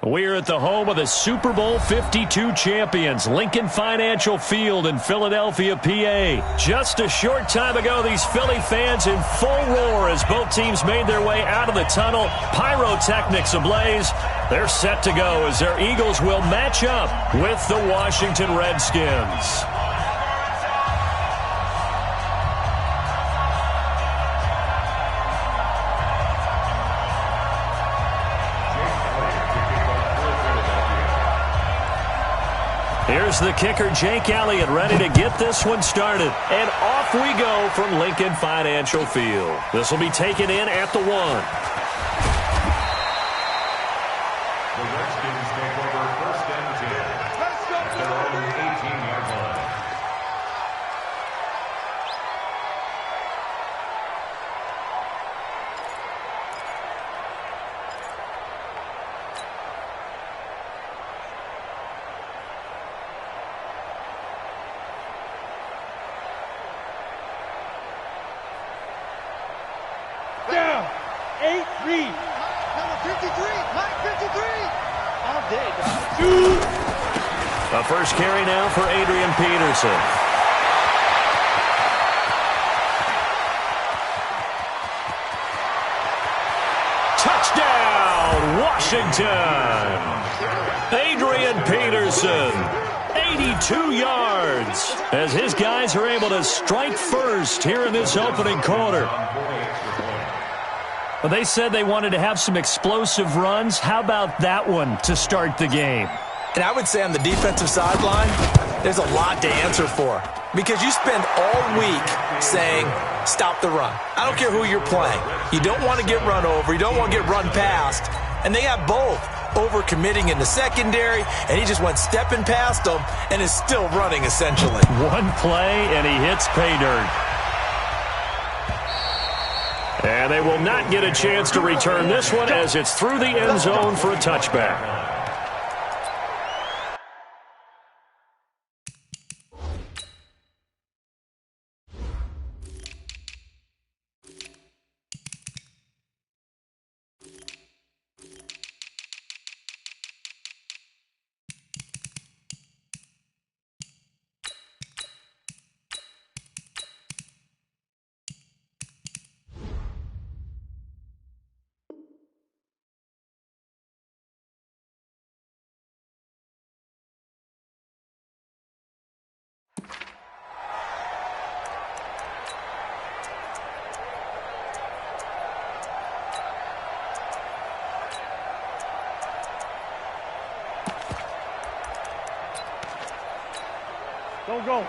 We're at the home of the Super Bowl 52 champions, Lincoln Financial Field in Philadelphia, PA. Just a short time ago, these Philly fans in full roar as both teams made their way out of the tunnel. Pyrotechnics ablaze. They're set to go as their Eagles will match up with the Washington Redskins. Here's the kicker, Jake Elliott, ready to get this one started. And off we go from Lincoln Financial Field. This will be taken in at the 1. The Redskins take over 1st and 10. Let's go. At their own 18-yard line. Down. 8-3. Number 53. Mike 53. All day, dog. A first carry now for Adrian Peterson. Touchdown, Washington. Adrian Peterson, 82 yards, as his guys are able to strike first here in this opening quarter. Well, they said they wanted to have some explosive runs. How about that one to start the game? And I would say on the defensive sideline, there's a lot to answer for. Because you spend all week saying, stop the run. I don't care who you're playing. You don't want to get run over. You don't want to get run past. And they have both. Overcommitting in the secondary, and he just went stepping past them and is still running, essentially. One play, and he hits pay dirt. And they will not get a chance to return this one as it's through the end zone for a touchback.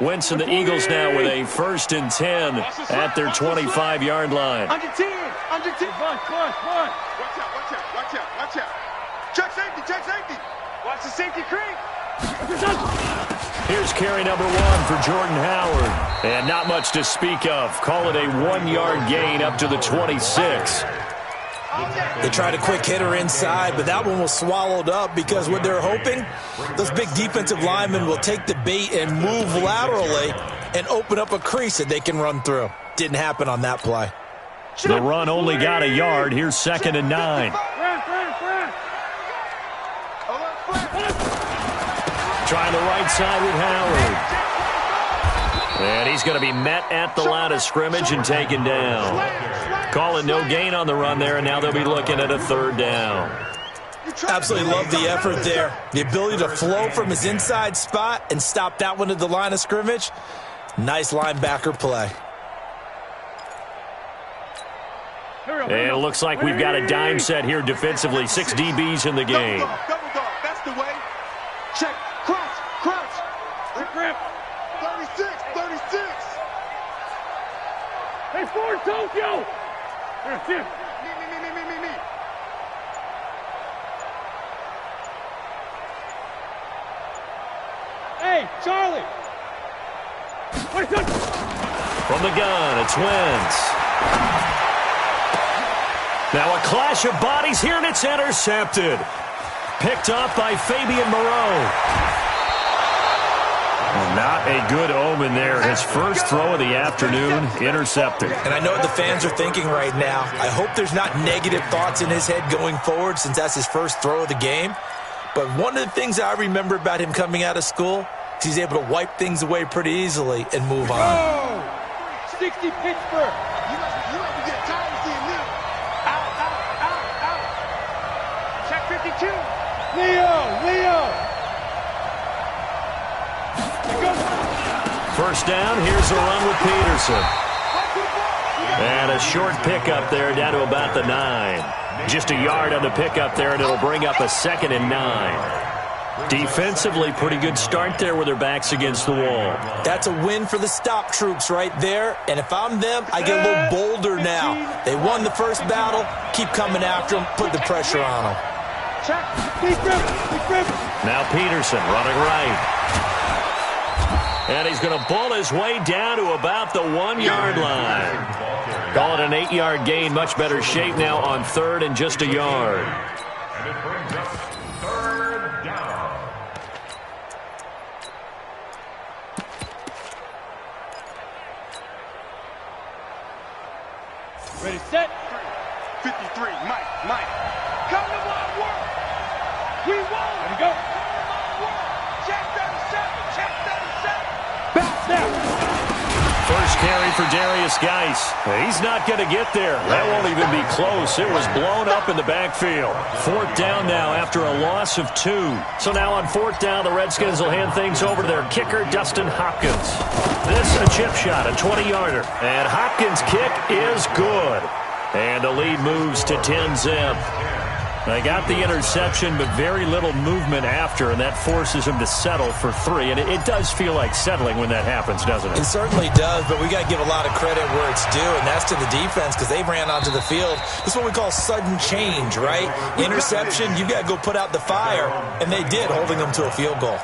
Wentz and the Eagles now with a 1st and 10 at their 25-yard line. Under 10. Under 10. Come on. Watch out. Check safety. Watch the safety creep. Here's carry number 1 for Jordan Howard. And not much to speak of. Call it a 1-yard gain up to the 26. They tried a quick hitter inside, but that one was swallowed up because what they're hoping, those big defensive linemen will take the bait and move laterally and open up a crease that they can run through. Didn't happen on that play. The run only got a yard. Here's 2nd and 9. Trying the right side with Howard. And he's going to be met at the line of scrimmage and taken down. Calling no gain on the run there, and now they'll be looking at a 3rd down. Absolutely love the effort there. The ability to flow from his inside spot and stop that one at the line of scrimmage. Nice linebacker play. And it looks like we've got a dime set here defensively. 6 DBs in the game. Double dog. That's the way. Check. Crouch. Grip. 36. Hey, Ford Tokyo. Me. Hey, Charlie. From the gun, it's Wentz. Now a clash of bodies here, and it's intercepted. Picked up by Fabian Moreau. Not a good omen there. His first throw of the afternoon, intercepted. And I know what the fans are thinking right now. I hope there's not negative thoughts in his head going forward since that's his first throw of the game. But one of the things I remember about him coming out of school is he's able to wipe things away pretty easily and move on. Oh! 60 Pittsburgh. You might be getting tired of seeing me. Out. Check 52. Leo. First down, here's a run with Peterson. And a short pickup there down to about the 9. Just a yard on the pickup there, and it'll bring up a 2nd and 9. Defensively, pretty good start there with their backs against the wall. That's a win for the stop troops right there. And if I'm them, I get a little bolder now. They won the first battle. Keep coming after them. Put the pressure on them. Now Peterson running right. And he's going to bull his way down to about the 1-yard line. Call it an 8-yard gain. Much better shape now on 3rd and just a yard. And it brings up 3rd down. Ready, set. 53, Mike. Come to my work. We won. Ready, go. Check 37. Bounce now. First carry for Darius Geis. He's not going to get there. That won't even be close. It was blown up in the backfield. 4th down now after a loss of 2. So now on 4th down, the Redskins will hand things over to their kicker, Dustin Hopkins. This a chip shot, a 20-yarder. And Hopkins' kick is good. And the lead moves to 10-zip. They got the interception, but very little movement after, and that forces them to settle for 3. And it does feel like settling when that happens, doesn't it? It certainly does, but we got to give a lot of credit where it's due, and that's to the defense because they ran onto the field. This is what we call sudden change, right? Interception, you got to go put out the fire, and they did, holding them to a field goal.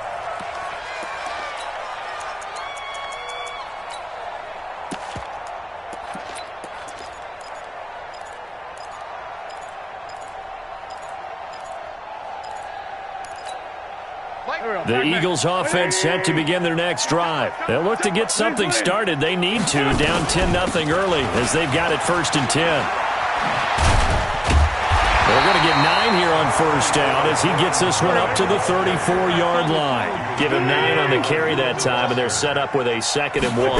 The Eagles offense set to begin their next drive. They'll look to get something started. They need to, down 10-0 early as they've got it 1st and 10. They're going to get 9 here on 1st down as he gets this one up to the 34-yard line. Give him 9 on the carry that time, and they're set up with a 2nd and 1. On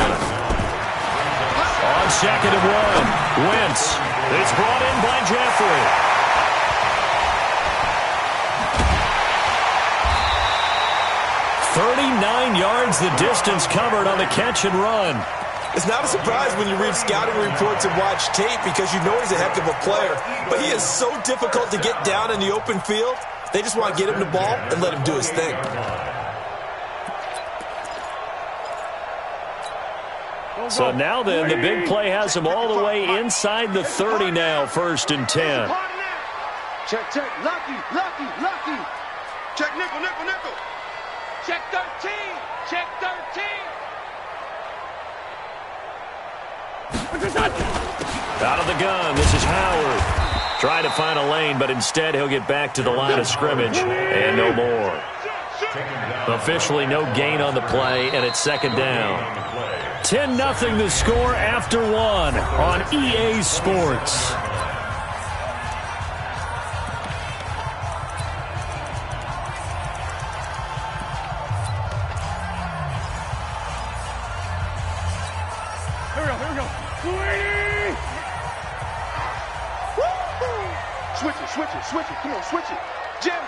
2nd and 1, Wentz. It's brought in by Jeffrey. 39 yards the distance covered on the catch and run. It's not a surprise when you read scouting reports and watch tape because you know he's a heck of a player. But he is so difficult to get down in the open field. They just want to get him the ball and let him do his thing. So now then, the big play has him all the way inside the 30 now, 1st and 10. Check. Lucky. Check nickel. Check 13. Out of the gun, this is Howard. Trying to find a lane, but instead he'll get back to the line of scrimmage and no more. Officially no gain on the play, and it's 2nd down. 10-0 the score after 1 on EA Sports. Switch it. Come on, switch it. Jam.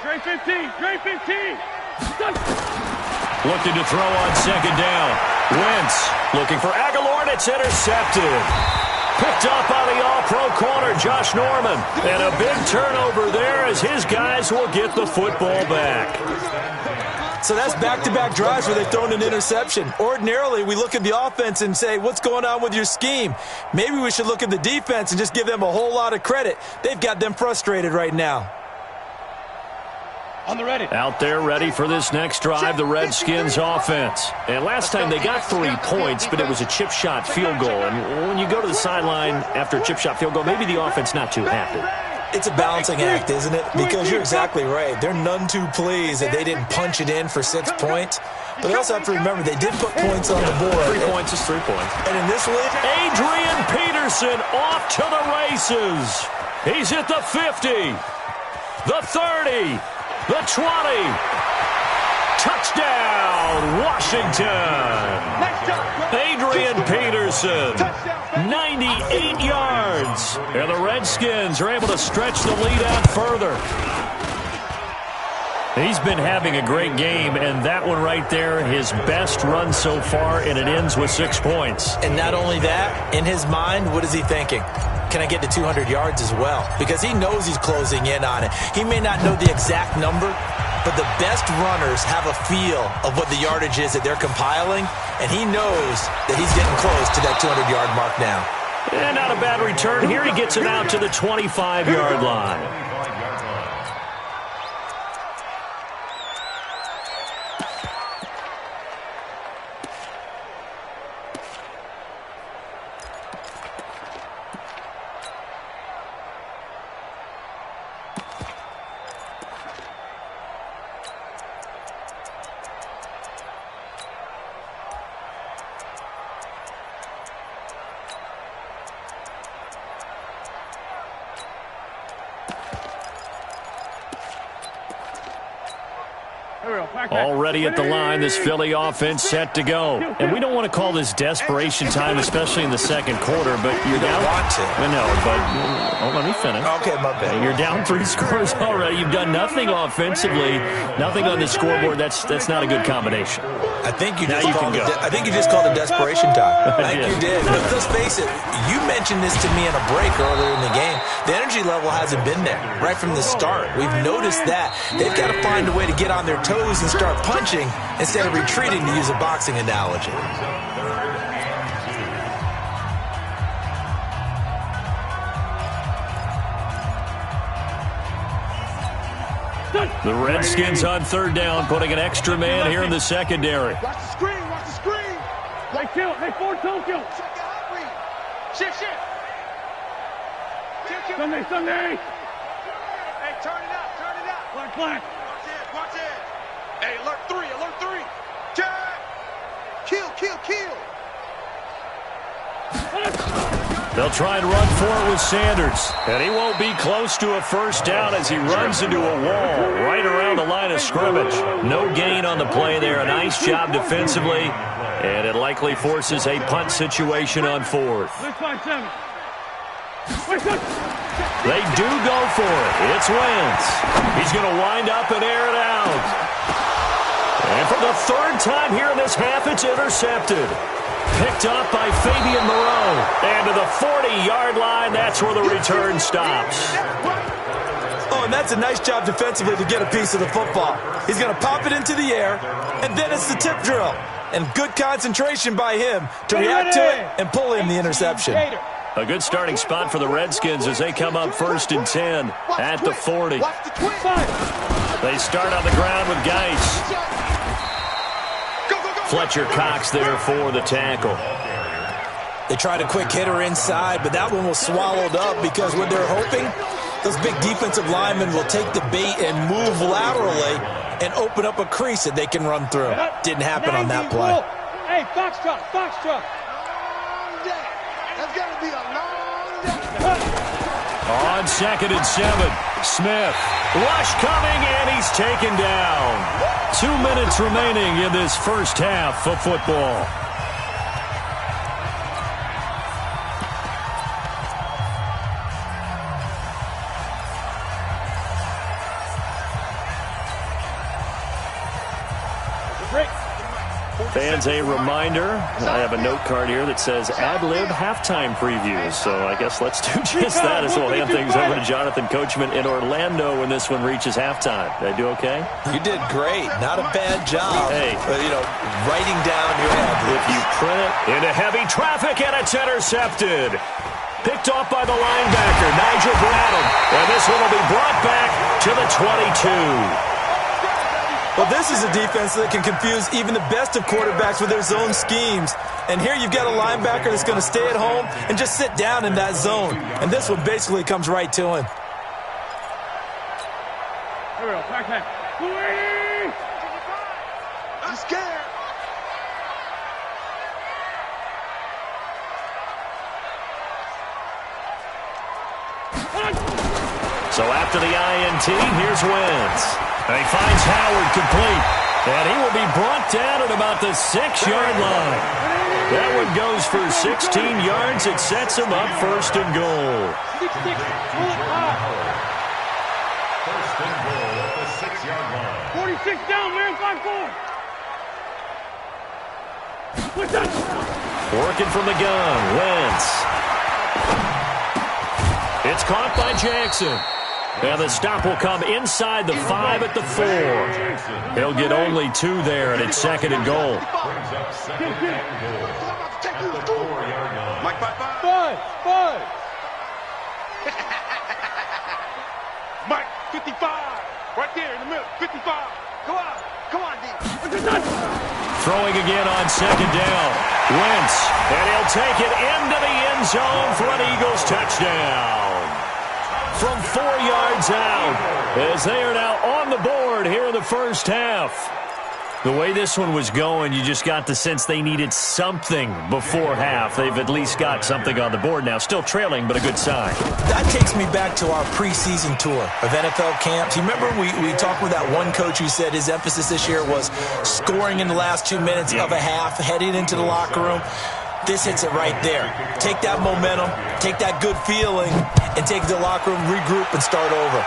Dre 15. Looking to throw on 2nd down. Wentz looking for Aguilar, and it's intercepted. Picked up by the all-pro corner, Josh Norman. And a big turnover there as his guys will get the football back. So that's back-to-back drives where they've thrown an interception. Ordinarily, we look at the offense and say, what's going on with your scheme? Maybe we should look at the defense and just give them a whole lot of credit. They've got them frustrated right now. On the ready. Out there ready for this next drive, the Redskins offense. And last time they got 3 points, but it was a chip shot field goal. And when you go to the sideline after a chip shot field goal, maybe the offense not too happy. It's a balancing act, isn't it? Because you're exactly right. They're none too pleased that they didn't punch it in for 6 points. But they also have to remember they did put points on the board. 3 points is 3 points. And in this league, Adrian Peterson off to the races. He's at the 50. the 30, the 20. Touchdown, Washington. Adrian Peterson, 98 yards. And the Redskins are able to stretch the lead out further. He's been having a great game, and that one right there, his best run so far, and it ends with 6 points. And not only that, in his mind, what is he thinking? Can I get to 200 yards as well? Because he knows he's closing in on it. He may not know the exact number, but the best runners have a feel of what the yardage is that they're compiling, and he knows that he's getting close to that 200-yard mark now. And not a bad return here. He gets it out to the 25-yard line. Already at the line, this Philly offense set to go. And we don't want to call this desperation time, especially in the second quarter, but you're down. You don't want to. I know, but let me finish. Okay, my bad. You're down 3 scores already. You've done nothing offensively, nothing on the scoreboard. That's not a good combination. I think you just called it desperation time. I think you did. But let's face it, you mentioned this to me in a break earlier in the game. The energy level hasn't been there right from the start. We've noticed that. They've got to find a way to get on their toes and start punching instead of retreating, to use a boxing analogy. The Redskins on third down, putting an extra man here in the secondary. Watch the screen, watch the screen. Hey, kill, hey, Ford, don't kill. Shift. Sunday. Hey, turn it out. Black. Watch it. Hey, alert three. Jack. Kill. They'll try and run for it with Sanders. And he won't be close to a first down as he runs into a wall right around the line of scrimmage. No gain on the play there. A nice job defensively. And it likely forces a punt situation on fourth. They do go for it. It's Wentz. He's going to wind up and air it out. And for the third time here in this half, it's intercepted. Picked up by Fabian Moreau. And to the 40-yard line, that's where the return stops. Oh, and that's a nice job defensively to get a piece of the football. He's going to pop it into the air, and then it's the tip drill. And good concentration by him to react to it and pull in the interception. A good starting spot for the Redskins as they come up 1st and 10 at the 40. They start on the ground with Geis. Fletcher Cox there for the tackle. They tried a quick hitter inside, but that one was swallowed up because what they're hoping, those big defensive linemen will take the bait and move laterally and open up a crease that they can run through. Didn't happen on that play. Hey, Foxtrot. That's got to be a long day. On 2nd and 7, Smith. Rush coming, and he's taken down. 2 minutes remaining in this first half of football. Fans, a reminder, I have a note card here that says ad-lib halftime previews. So I guess let's do just that as we'll hand things over to Jonathan Coachman in Orlando when this one reaches halftime. Did I do okay? You did great. Not a bad job. Hey. But, writing down your ad-libs. If you print it into heavy traffic, and it's intercepted. Picked off by the linebacker, Nigel Bradham. And this one will be brought back to the 22. Well, this is a defense that can confuse even the best of quarterbacks with their zone schemes. And here you've got a linebacker that's going to stay at home and just sit down in that zone. And this one basically comes right to him. Here we go, back. I'm scared. So after the INT, here's Wentz. And he finds Howard complete. And he will be brought down at about the 6-yard line. That one goes for 16 yards. It sets him up first and goal. First and goal at the 6-yard line. 46 down, man. 5-4. Working from the gun, Wentz. It's caught by Jackson. And the stop will come inside the 5 at the 4. He'll get only 2 there, and it's second and goal. Brings up second and goal at the 4-yard line. Mike, 5. Mike, 55. Right there in the middle. 55. Come on, D. Throwing again on second down. Wentz, and he'll take it into the end zone for an Eagles touchdown. From 4 yards out, as they are now on the board here in the first half. The way this one was going, you just got the sense they needed something before half. They've at least got something on the board now. Still trailing, but a good sign. That takes me back to our preseason tour of NFL camps. You remember we talked with that one coach who said his emphasis this year was scoring in the last 2 minutes of a half, heading into the locker room. This hits it right there. Take that momentum, take that good feeling, and take it to the locker room, regroup, and start over.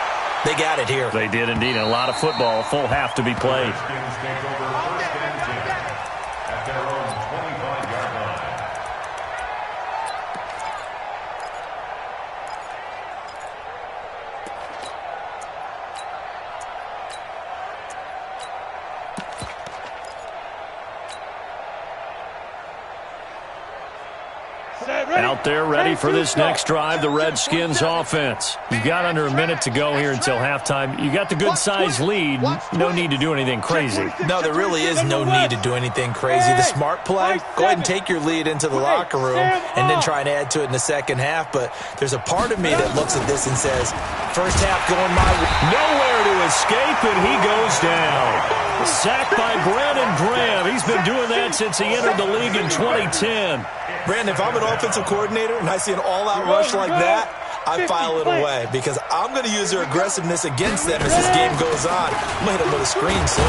They got it here. They did indeed, and a lot of football, full half to be played. Redskins take over first and 10 at their own 25-yard line. Out there ready for this next drive, the Redskins offense. You've got under a minute to go here until halftime. You got the good-sized lead. No need to do anything crazy. No, there really is no need to do anything crazy. The smart play, go ahead and take your lead into the locker room and then try and add to it in the second half. But there's a part of me that looks at this and says, first half going my way. Nowhere to escape, and he goes down. Sacked by Brandon Graham. He's been doing that since he entered the league in 2010. Brandon, if I'm an offensive coordinator and I see an all-out rush like that, I file it away because I'm going to use their aggressiveness against them as this game goes on. I'm going to hit them with a screen soon.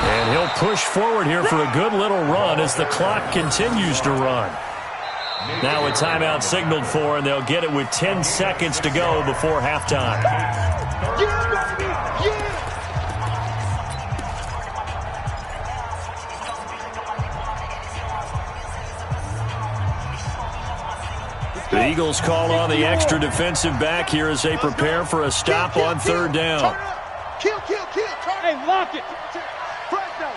And he'll push forward here for a good little run as the clock continues to run. Now a timeout signaled for, and they'll get it with 10 seconds to go before halftime. The Eagles call on the extra defensive back here as they prepare for a stop on third down. Kill. Hey, lock it. Fresno.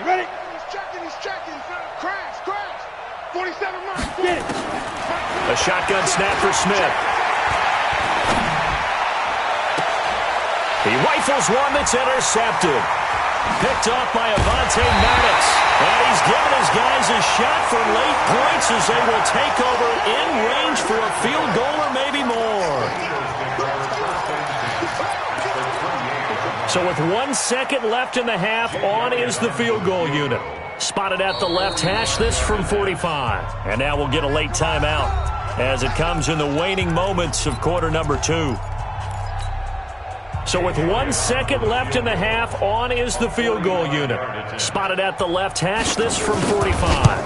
Ready? He's checking. Crash. 47 miles. Get it. A shotgun snap for Smith. He rifles one that's intercepted. Picked off by Avonte Maddox. And he's given his guys a shot for late points as they will take over in range for a field goal or maybe more. So with 1 second left in the half, on is the field goal unit. Spotted at the left hash, this from 45. And now we'll get a late timeout as it comes in the waning moments of quarter number 2. So with 1 second left in the half, on is the field goal unit. Spotted at the left hash, this from 45.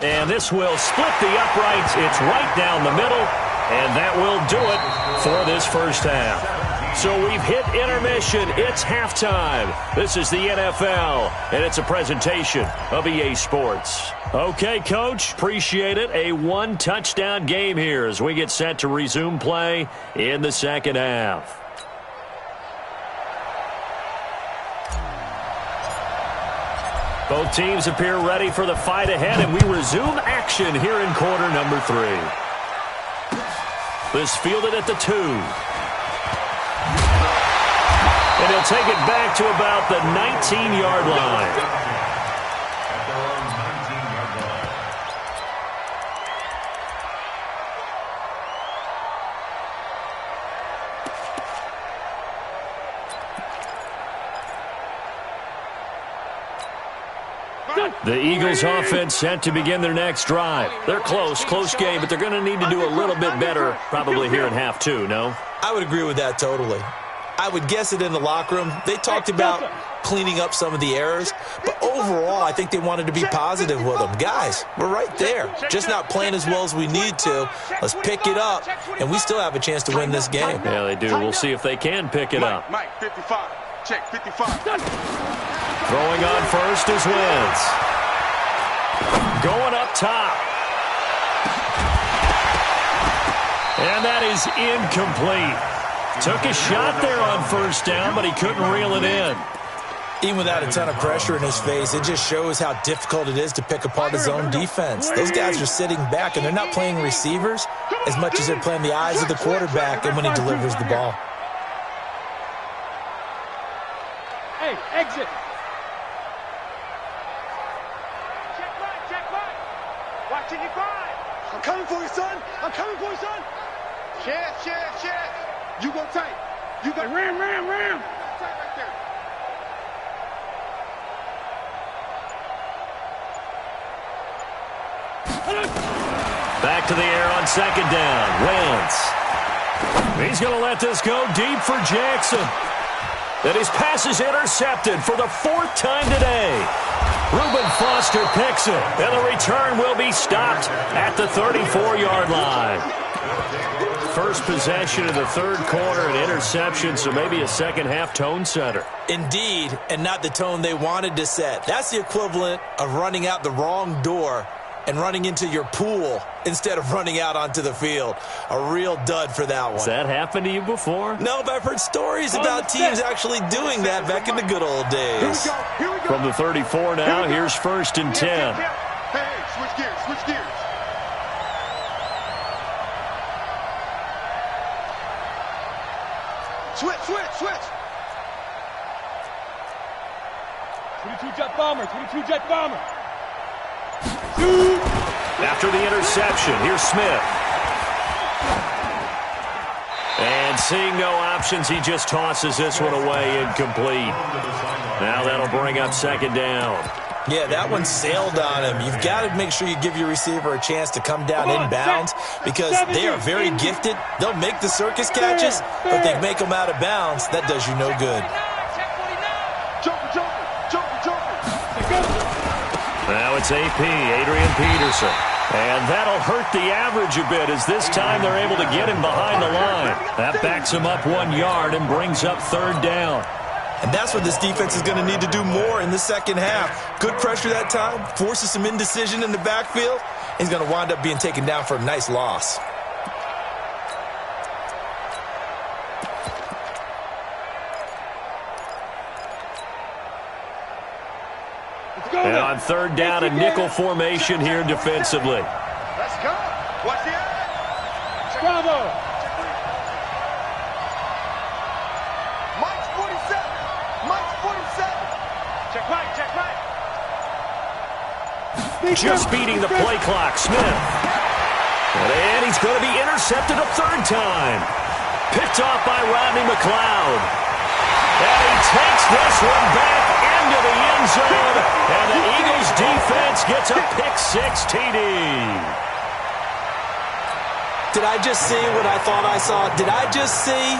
And this will split the uprights. It's right down the middle, and that will do it for this first half. So we've hit intermission. It's halftime. This is the NFL, and it's a presentation of EA Sports. Okay, Coach, appreciate it. A one-touchdown game here as we get set to resume play in the second half. Both teams appear ready for the fight ahead, and we resume action here in quarter number 3. This fielded at the 2. And he'll take it back to about the 19-yard line. At their own 19-yard line. The Eagles offense set to begin their next drive. They're close game, but they're going to need to do a little bit better probably here in half two, no? I would agree with that totally. I would guess it in the locker room. They talked about cleaning up some of the errors, but overall, I think they wanted to be positive with them. Guys, we're right there. Just not playing as well as we need to. Let's pick it up, and we still have a chance to win this game. Yeah, they do. We'll see if they can pick it up. Mike, 55. Check, 55. Throwing on first is Wentz. Going up top. And that is incomplete. Took a shot there on first down, but he couldn't reel it in. Even without a ton of pressure in his face, it just shows how difficult it is to pick apart his own defense. Those guys are sitting back, and they're not playing receivers as much as they're playing the eyes of the quarterback and when he delivers the ball. Hey, exit. Check right. Watching you grind. I'm coming for you, son. Check. You go tight. You go ram. Tight right there. Back to the air on second down. Wentz. He's going to let this go deep for Jackson. And his pass is intercepted for the fourth time today. Reuben Foster picks it, and the return will be stopped at the 34-yard line. First possession of the third quarter, an interception, so maybe a second-half tone setter. Indeed, and not the tone they wanted to set. That's the equivalent of running out the wrong door and running into your pool instead of running out onto the field. A real dud for that one. Has that happened to you before? No, but I've heard stories about teams actually doing that back in the good old days. Here we go. From the 34 now, here's first and 10. Hey, switch gears. Switch. 22 jet bomber. After the interception, here's Smith. And seeing no options, he just tosses this one away, incomplete. Now that'll bring up second down. Yeah, that one sailed on him. You've got to make sure you give your receiver a chance to come down inbounds because they are very gifted. They'll make the circus catches, but if they make them out of bounds, that does you no good. Jumper. Now it's AP, Adrian Peterson. And that'll hurt the average a bit as this time they're able to get him behind the line. That backs him up 1 yard and brings up third down. And that's what this defense is going to need to do more in the second half. Good pressure that time, forces some indecision in the backfield. He's going to wind up being taken down for a nice loss. And on third down, a nickel formation here defensively. Let's go. Watch the edge. Bravo. Mike's 47. Check right. Just beating the play clock, Smith. And he's going to be intercepted a third time. Picked off by Rodney McLeod. And he takes this one back into the end zone. And the Eagles defense gets a pick-6 TD. Did I just see what I thought I saw? Did I just see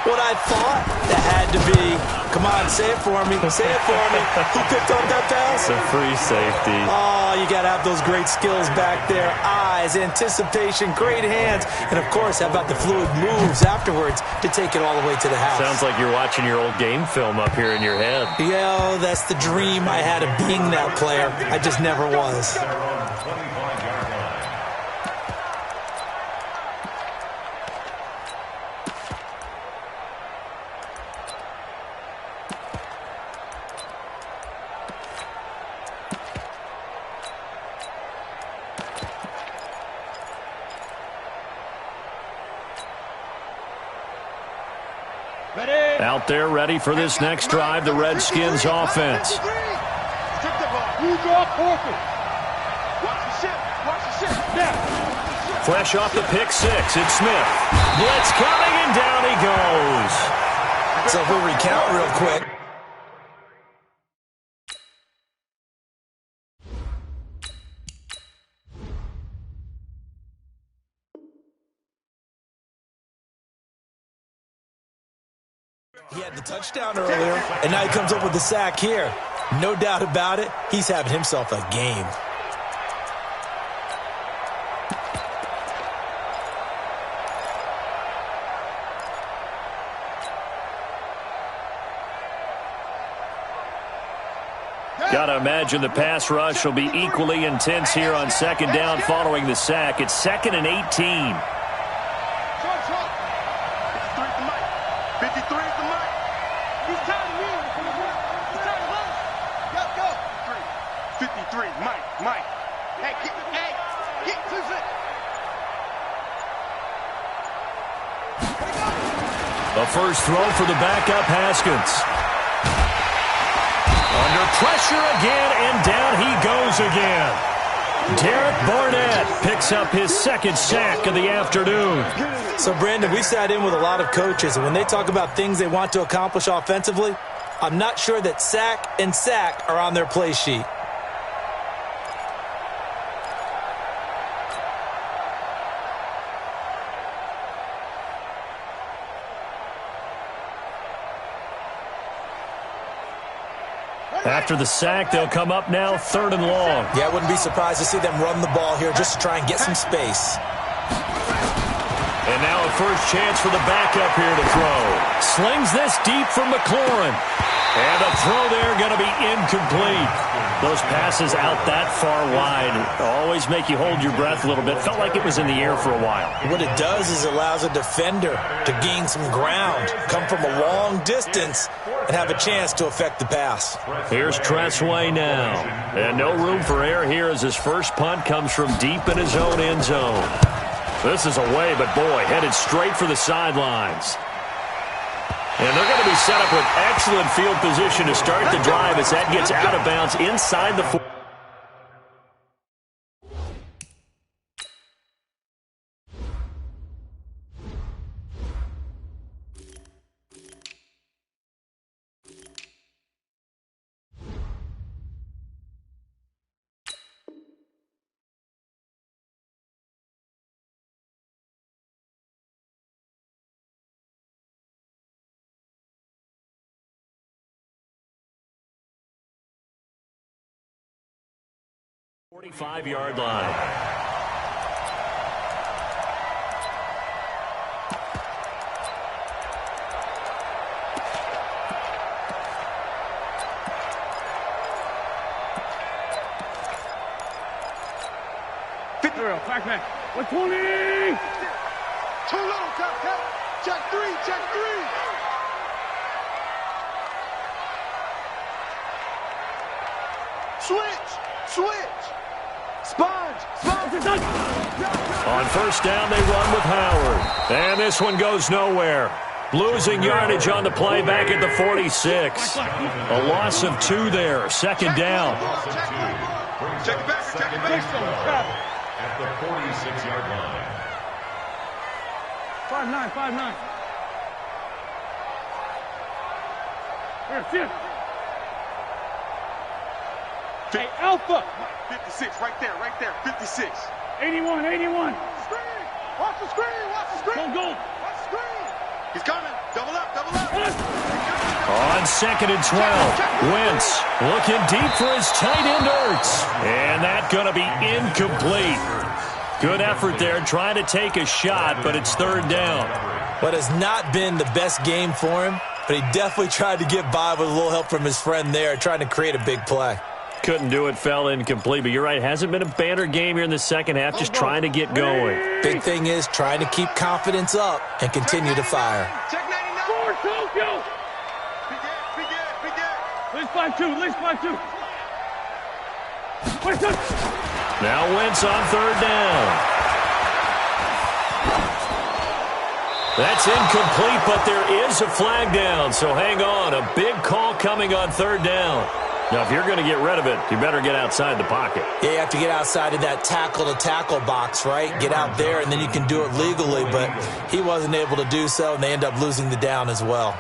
what I thought? That had to be. Come on, say it for me. Say it for me. Who picked up that pass? It's a free safety. Oh, you got to have those great skills back there. Eyes, anticipation, great hands. And, of course, how about the fluid moves afterwards to take it all the way to the house? Sounds like you're watching your old game film up here in your head. Yeah, that's the dream I had of being that player. I just never was. Out there ready for this next drive, the Redskins offense. Fresh off the pick-6, it's Smith. Blitz coming, and down he goes. So we'll recount real quick. He had the touchdown earlier, and now he comes up with the sack here. No doubt about it, he's having himself a game. Gotta imagine the pass rush will be equally intense here on second down following the sack. It's 2nd and 18. 53 is the mic. 53 is the mic. He's tired of me. He's tired of us. Go. 53, Mike. Hey, get to it. The first throw for the backup Haskins. Under pressure again, and down he goes again. Derek Barnett picks up his 2nd sack of the afternoon. So, Brandon, we've sat in with a lot of coaches, and when they talk about things they want to accomplish offensively, I'm not sure that sack and sack are on their play sheet. After the sack, they'll come up now 3rd and long. Yeah, I wouldn't be surprised to see them run the ball here just to try and get some space. And now a first chance for the backup here to throw. Slings this deep for McLaurin. And the throw there going to be incomplete. Those passes out that far wide always make you hold your breath a little bit. Felt like it was in the air for a while. What it does is it allows a defender to gain some ground, come from a long distance, and have a chance to affect the pass. Here's Tressway now. And no room for error here as his first punt comes from deep in his own end zone. This is away, but boy, headed straight for the sidelines. And they're going to be set up with excellent field position to start the drive as that gets out of bounds inside the 4. Yard line. Back. 120. Too low, cut. Check three. Switch. Sponge is done. On first down, they run with Howard. And this one goes nowhere. Losing yardage on the play back at the 46. A loss of 2 there. 2nd down. Check it back. At the 46-yard line. 5'9". Here, sit. Hey, Alpha. 56, right there. 56. 81. Screen. Watch the screen. Go. Watch the screen. He's coming. Double up. On 2nd and 12, Wentz looking deep for his tight end Ertz. And that's going to be incomplete. Good effort there trying to take a shot, but it's 3rd down. What has not been the best game for him, but he definitely tried to get by with a little help from his friend there, trying to create a big play. Couldn't do it, fell incomplete, but you're right, hasn't been a banner game here in the second half, just trying to get going. Big thing is trying to keep confidence up and continue to fire. Check 99. Score, Tokyo. Big Ed. Let's 5-2. Now Wentz on 3rd down. That's incomplete, but there is a flag down, so hang on. A big call coming on 3rd down. Now, if you're going to get rid of it, you better get outside the pocket. Yeah, you have to get outside of that tackle-to-tackle box, right? Get out there, and then you can do it legally, but he wasn't able to do so, and they end up losing the down as well.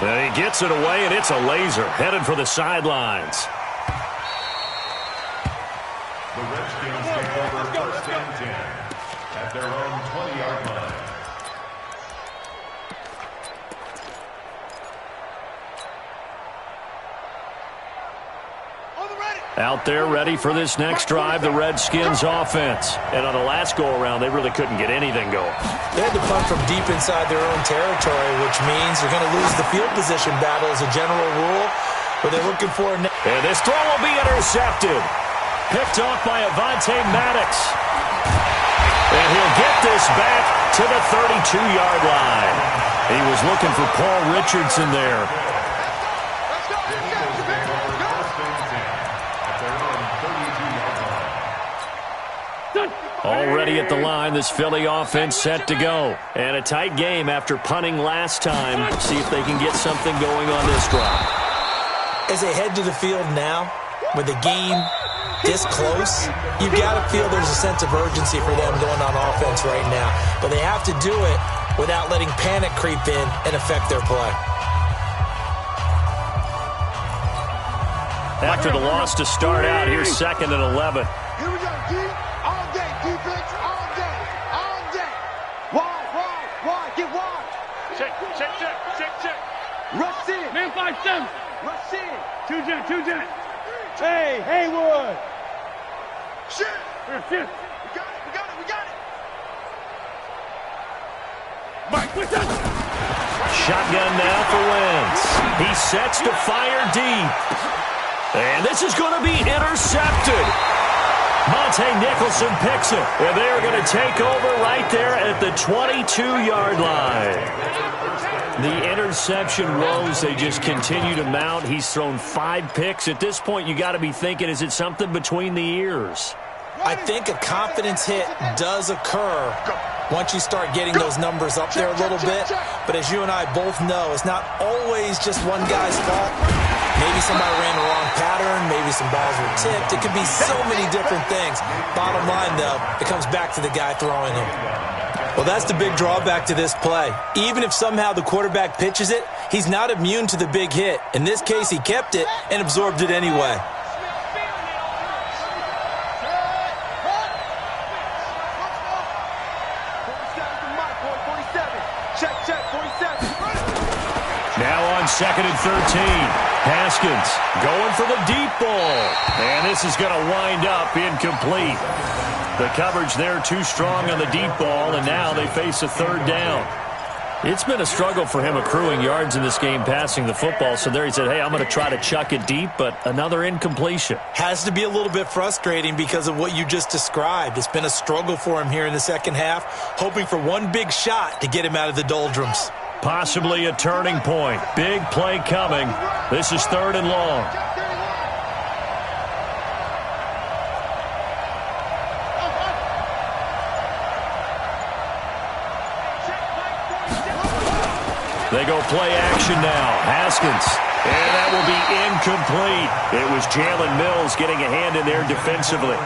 And he gets it away, and it's a laser headed for the sidelines. The Redskins take over 1st and 10 at their own 20-yard line. Out there ready for this next drive, the Redskins offense. And on the last go-around, they really couldn't get anything going. They had to punt from deep inside their own territory, which means you're going to lose the field position battle as a general rule. But they're looking for and this throw will be intercepted. Picked off by Avonte Maddox. And he'll get this back to the 32-yard line. He was looking for Paul Richardson there. Already at the line, this Philly offense set to go. And a tight game after punting last time. See if they can get something going on this drive. As they head to the field now, with the game this close, you've got to feel there's a sense of urgency for them going on offense right now. But they have to do it without letting panic creep in and affect their play. After the loss to start out, here's 2nd and 11. Here we go, D. All day, defense, all day, all day. Wide, get wide. Check. Rush in. Man 5-7. Rush in. Two jet. Hey, Haywood. Shit. Shift. We got it. Mike, what's up? Shotgun now for Wentz. He sets to fire deep. And this is going to be intercepted. Monte Nicholson picks it. And they are going to take over right there at the 22-yard line. The interception woes, they just continue to mount. He's thrown 5 picks. At this point, you got to be thinking, is it something between the ears? I think a confidence hit does occur once you start getting those numbers up there a little bit. But as you and I both know, it's not always just one guy's fault. Maybe somebody ran the wrong pattern. Maybe some balls were tipped. It could be so many different things. Bottom line, though, it comes back to the guy throwing them. Well, that's the big drawback to this play. Even if somehow the quarterback pitches it, he's not immune to the big hit. In this case, he kept it and absorbed it anyway. Now on 2nd and 13. Haskins going for the deep ball. And this is going to wind up incomplete. The coverage there too strong on the deep ball, and now they face a 3rd down. It's been a struggle for him accruing yards in this game passing the football. So there he said, hey, I'm going to try to chuck it deep, but another incompletion. Has to be a little bit frustrating because of what you just described. It's been a struggle for him here in the second half, hoping for one big shot to get him out of the doldrums. Possibly a turning point. Big play coming. This is 3rd and long. They go play action now. Haskins. And that will be incomplete. It was Jalen Mills getting a hand in there defensively.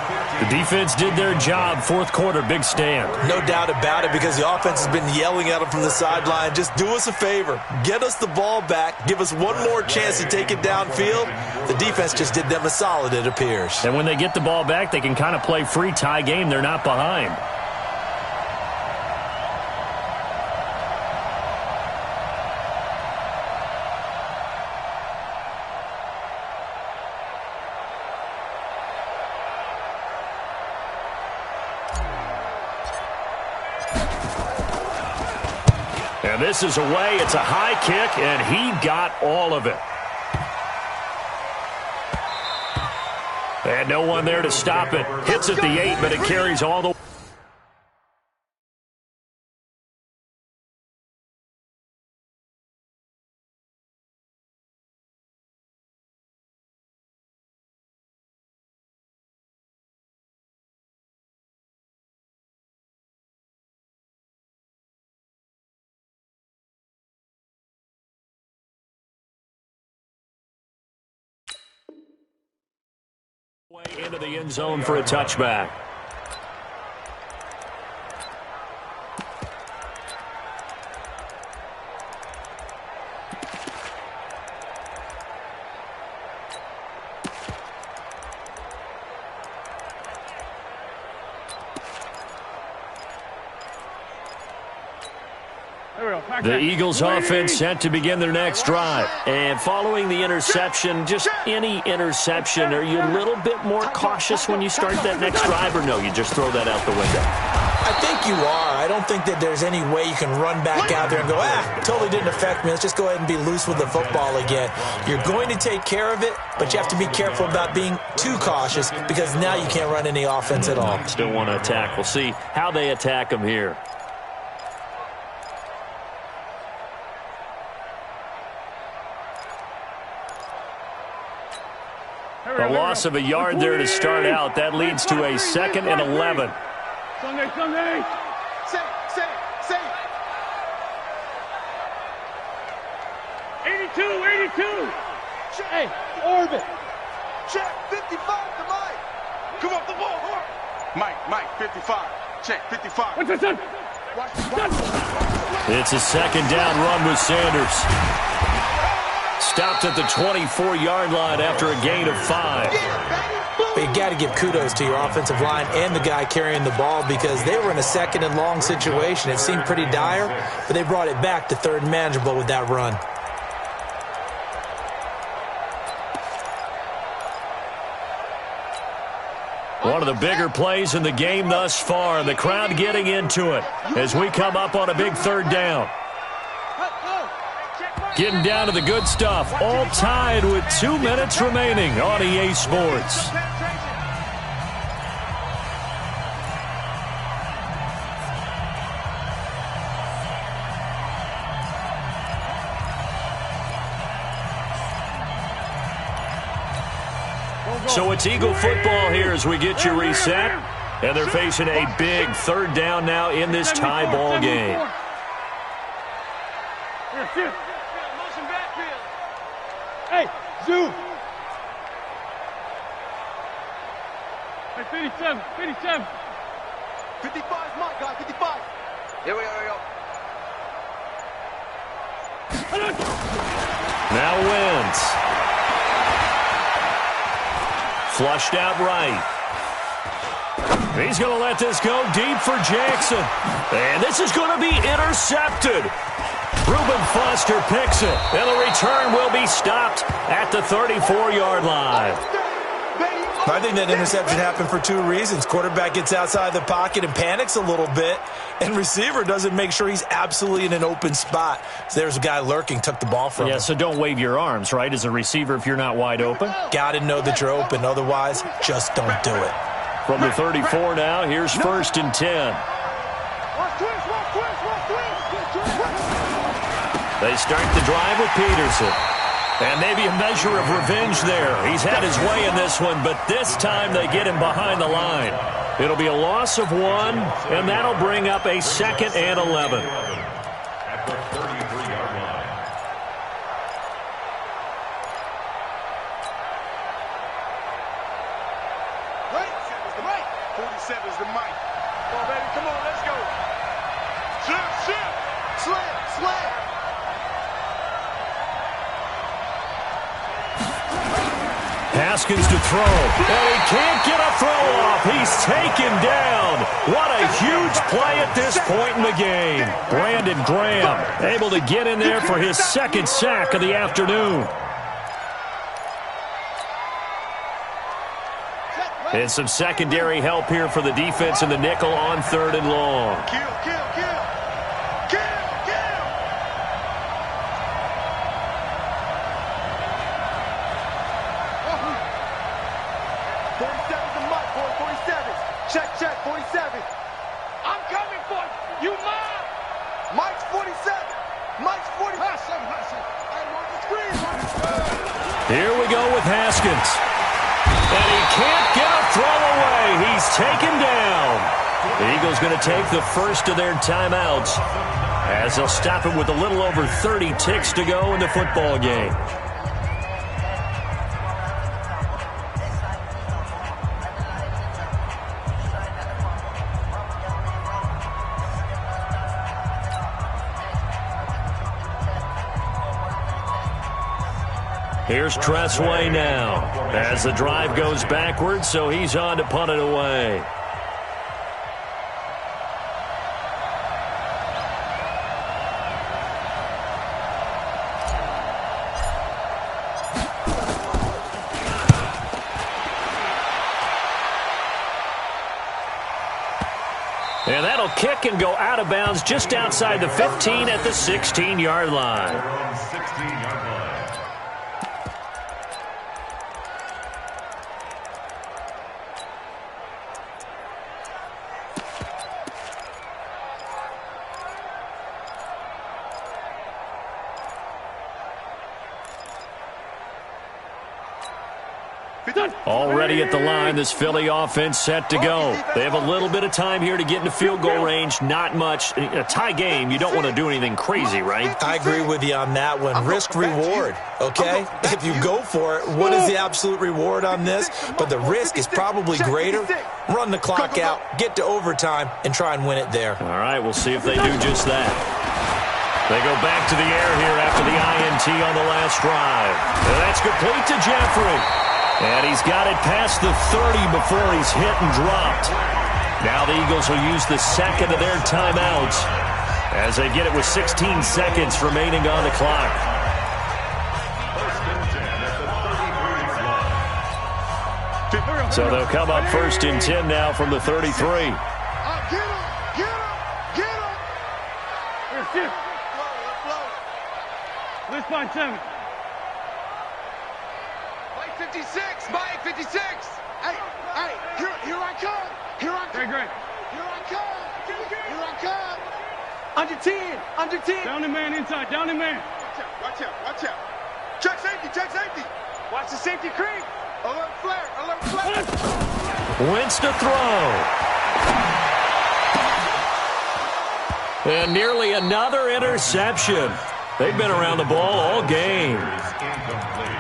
The defense did their job. 4th quarter, big stand. No doubt about it, because the offense has been yelling at him from the sideline. Just do us a favor. Get us the ball back. Give us one more chance to take it downfield. The defense just did them a solid, it appears. And when they get the ball back, they can kind of play free tie game. They're not behind. And this is away. It's a high kick, and he got all of it. And no one there to stop it. Hits at the 8, but it carries all the way. Into the end zone for a touchback. The Eagles offense set to begin their next drive. And following the interception, just any interception, are you a little bit more cautious when you start that next drive, or no, you just throw that out the window? I think you are. I don't think that there's any way you can run back out there and go, totally didn't affect me. Let's just go ahead and be loose with the football again. You're going to take care of it, but you have to be careful about being too cautious because now you can't run any offense at all. Still want to attack. We'll see how they attack them here. A loss of a yard there to start out. That leads to a 2nd and 11. Sunday. Say. 82. Hey, orbit. Check, 55 to Mike. Come up the ball, hard. Mike, 55. Check, 55. What's this, son? It's a 2nd down run with Sanders. Stopped at the 24-yard line after a gain of 5. But you got to give kudos to your offensive line and the guy carrying the ball because they were in a 2nd and long situation. It seemed pretty dire, but they brought it back to 3rd and manageable with that run. One of the bigger plays in the game thus far. The crowd getting into it as we come up on a big 3rd down. Getting down to the good stuff. All tied with 2 minutes remaining on EA Sports. So it's Eagle football here as we get you reset. And they're facing a big 3rd down now in this tie ball game. Hey, zoom. Hey, 57. 55 is Mike, guy, 55. Here we go. Now wins. Flushed out right. He's going to let this go deep for Jackson. And this is going to be intercepted. Reuben Foster picks it, and the return will be stopped at the 34-yard line. I think that interception happened for 2 reasons. Quarterback gets outside the pocket and panics a little bit, and receiver doesn't make sure he's absolutely in an open spot. So there's a guy lurking, took the ball from him. Yeah, so don't wave your arms, right, as a receiver if you're not wide open? Got to know that you're open. Otherwise, just don't do it. From the 34 now, here's 1st and 10. They start the drive with Peterson. And maybe a measure of revenge there. He's had his way in this one, but this time they get him behind the line. It'll be a loss of 1, and that'll bring up a 2nd and 11. At the 33-yard line. Right, 47's the mic. Come on, baby, come on, let's go. Slam. Haskins to throw, and he can't get a throw off. He's taken down. What a huge play at this point in the game. Brandon Graham able to get in there for his 2nd sack of the afternoon. And some secondary help here for the defense in the nickel on 3rd and long. Kill. 47's the mic, boy, 47's. Check, 47. I'm coming for you. You mine. Mike's 47. Mike's 40. Here we go with Haskins. And he can't get a throw away. He's taken down. The Eagles going to take the first of their timeouts as they'll stop it with a little over 30 ticks to go in the football game. Here's Tressway now as the drive goes backwards, so he's on to punt it away. kick and go out of bounds just outside the 15 at the 16-yard line. Their own 16-yard line. Already at the line, this Philly offense set to go. They have a little bit of time here to get into field goal range. Not much. In a tie game, you don't want to do anything crazy, right? I agree with you on that one. Risk-reward, okay? If you go for it, what is the absolute reward on this? But the risk is probably greater. Run the clock out, get to overtime, and try and win it there. All right, we'll see if they do just that. They go back to the air here after the INT on the last drive. And that's complete to Jeffrey. And he's got it past the 30 before he's hit and dropped. Now the Eagles will use the second of their timeouts as they get it with 16 seconds remaining on the clock. So they'll come up 1st and 10 now from the 33. Get him! Get him! Get him! Here, shift. Let's find 7. Mike 56! Mike 56! Hey, here I come! Here I come! Great. Here I come! Here I come! Under 10! Under 10! Down the man inside. Down the man. Watch out! Watch out! Check safety! Check safety! Watch the safety creep! Alert flare! Alert flare! Wentz to throw. And nearly another interception. They've been around the ball all game. Incomplete.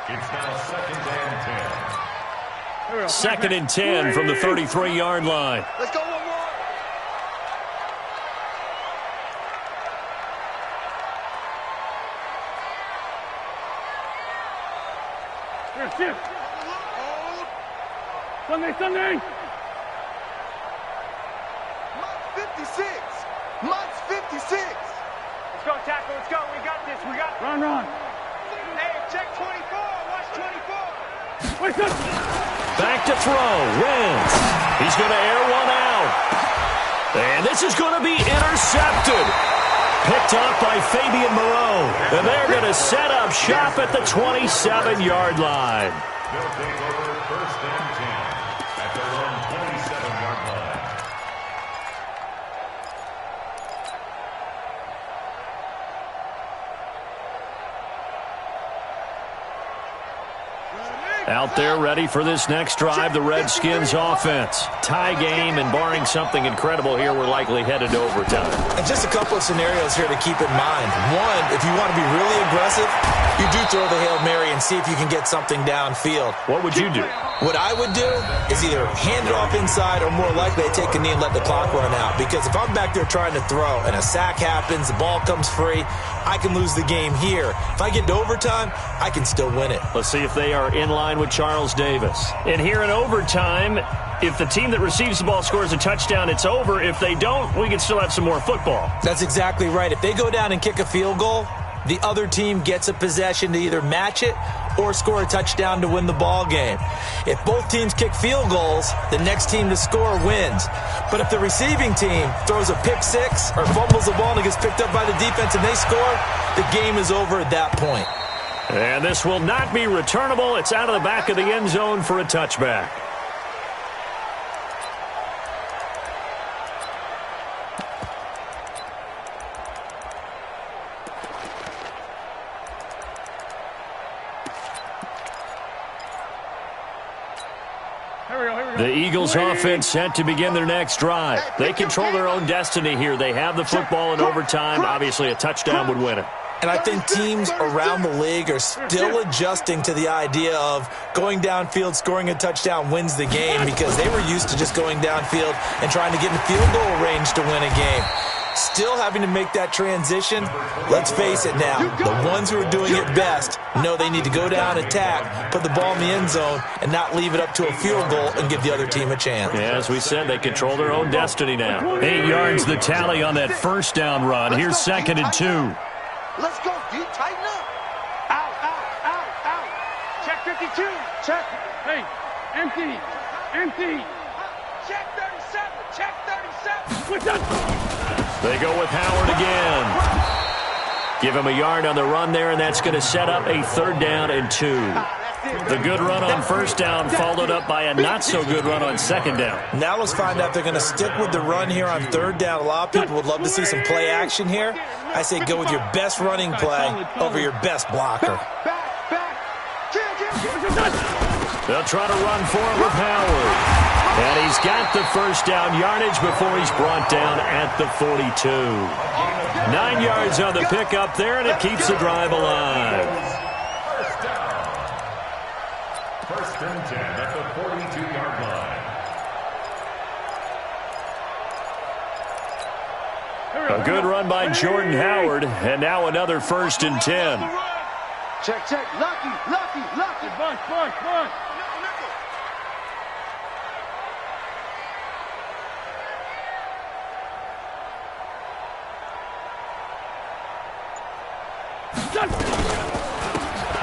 It's now 2nd and 10. 2nd and 10 from the 33-yard line. Let's go one more! Here, shift. Sunday. Mike's 56! Mike's 56! Let's go, tackle. Let's go. We got this. We got this. Run. Hey, check 24. Watch 24. Wait, good. Back to throw. Wentz. He's going to air one out. And this is going to be intercepted. Picked up by Fabian Moreau. And they're going to set up shop at the 27-yard line. They'll take over 1st and 10 at their own 27-yard line. Out there ready for this next drive, the Redskins offense. Tie game, and barring something incredible here, we're likely headed to overtime. And just a couple of scenarios here to keep in mind. One, if you want to be really aggressive, you do throw the Hail Mary and see if you can get something downfield. What would you do? What I would do is either hand it off inside or more likely I take a knee and let the clock run out. Because if I'm back there trying to throw and a sack happens, the ball comes free, I can lose the game here. If I get to overtime, I can still win it. Let's see if they are in line with Charles Davis. And here in overtime, if the team that receives the ball scores a touchdown, it's over. If they don't, we can still have some more football. That's exactly right. If they go down and kick a field goal, the other team gets a possession to either match it or score a touchdown to win the ball game. If both teams kick field goals, the next team to score wins. But if the receiving team throws a pick six or fumbles the ball and it gets picked up by the defense and they score, the game is over at that point. And this will not be returnable. It's out of the back of the end zone for a touchback. The Eagles offense set to begin their next drive. They control their own destiny here. They have the football in overtime. Obviously, a touchdown would win it. And I think teams around the league are still adjusting to the idea of going downfield, scoring a touchdown wins the game, because they were used to just going downfield and trying to get in field goal range to win a game. Still having to make that transition. Let's face it now, the ones who are doing it best know they need to go down, attack, put the ball in the end zone, and not leave it up to a field goal and give the other team a chance. Yeah, as we said, they control their own destiny now. 8 yards the tally on that first down run. Here's 2nd and 2. Let's go, D. Tighten up. Out. Check 52. Check. Hey, empty. Check 37. Check 37. They go with Howard again. Give him a yard on the run there, and that's going to set up a 3rd down and 2. The good run on 1st down followed up by a not-so-good run on 2nd down. Now let's find out if they're going to stick with the run here on 3rd down. A lot of people would love to see some play action here. I say go with your best running play over your best blocker. They'll try to run for it with Howard. And he's got the 1st down yardage before he's brought down at the 42. 9 yards on the pickup there, and it keeps the drive alive. 1st and 10 at the 42-yard line. A good run by Jordan Howard, and now another 1st and 10. Check, check. Lucky. Bunch.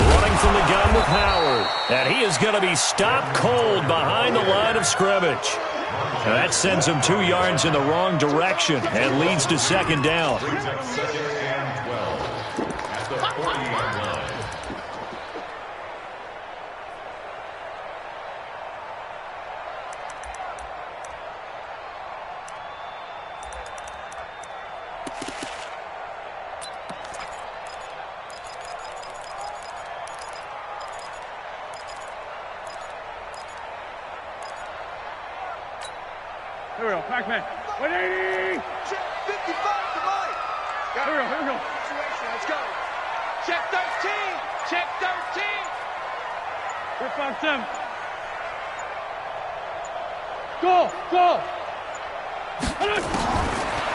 Running from the gun with Howard. And he is going to be stopped cold behind the line of scrimmage. And that sends him 2 yards in the wrong direction and leads to 2nd down. 2nd and 12 at the 40-yard line. Here we go. Pac-Man. 180. Check 55 to Mike. Here we go. Situation. Let's go. Check 13. Check 13. Here, 5-7. Go.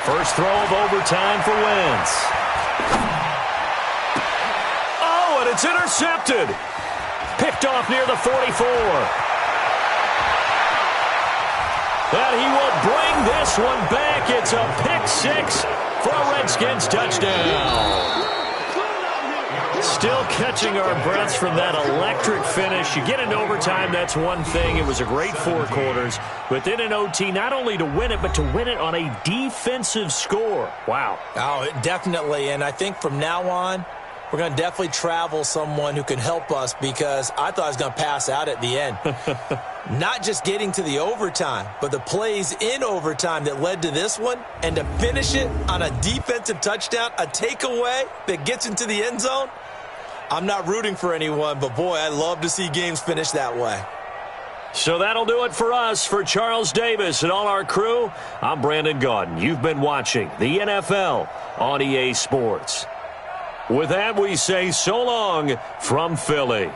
First throw of overtime for Wentz. Oh, and it's intercepted. Picked off near the 44. And he will bring this one back. It's a pick-6 for a Redskins touchdown. Still catching our breaths from that electric finish. You get into overtime, that's one thing. It was a great 4 quarters. But then in OT, not only to win it, but to win it on a defensive score. Wow. Oh, definitely. And I think from now on, we're going to definitely travel someone who can help us, because I thought I was going to pass out at the end. Not just getting to the overtime, but the plays in overtime that led to this one, and to finish it on a defensive touchdown, a takeaway that gets into the end zone. I'm not rooting for anyone, but boy, I love to see games finish that way. So that'll do it for us. For Charles Davis and all our crew, I'm Brandon Gaudin. You've been watching the NFL on EA Sports. With that, we say so long from Philly.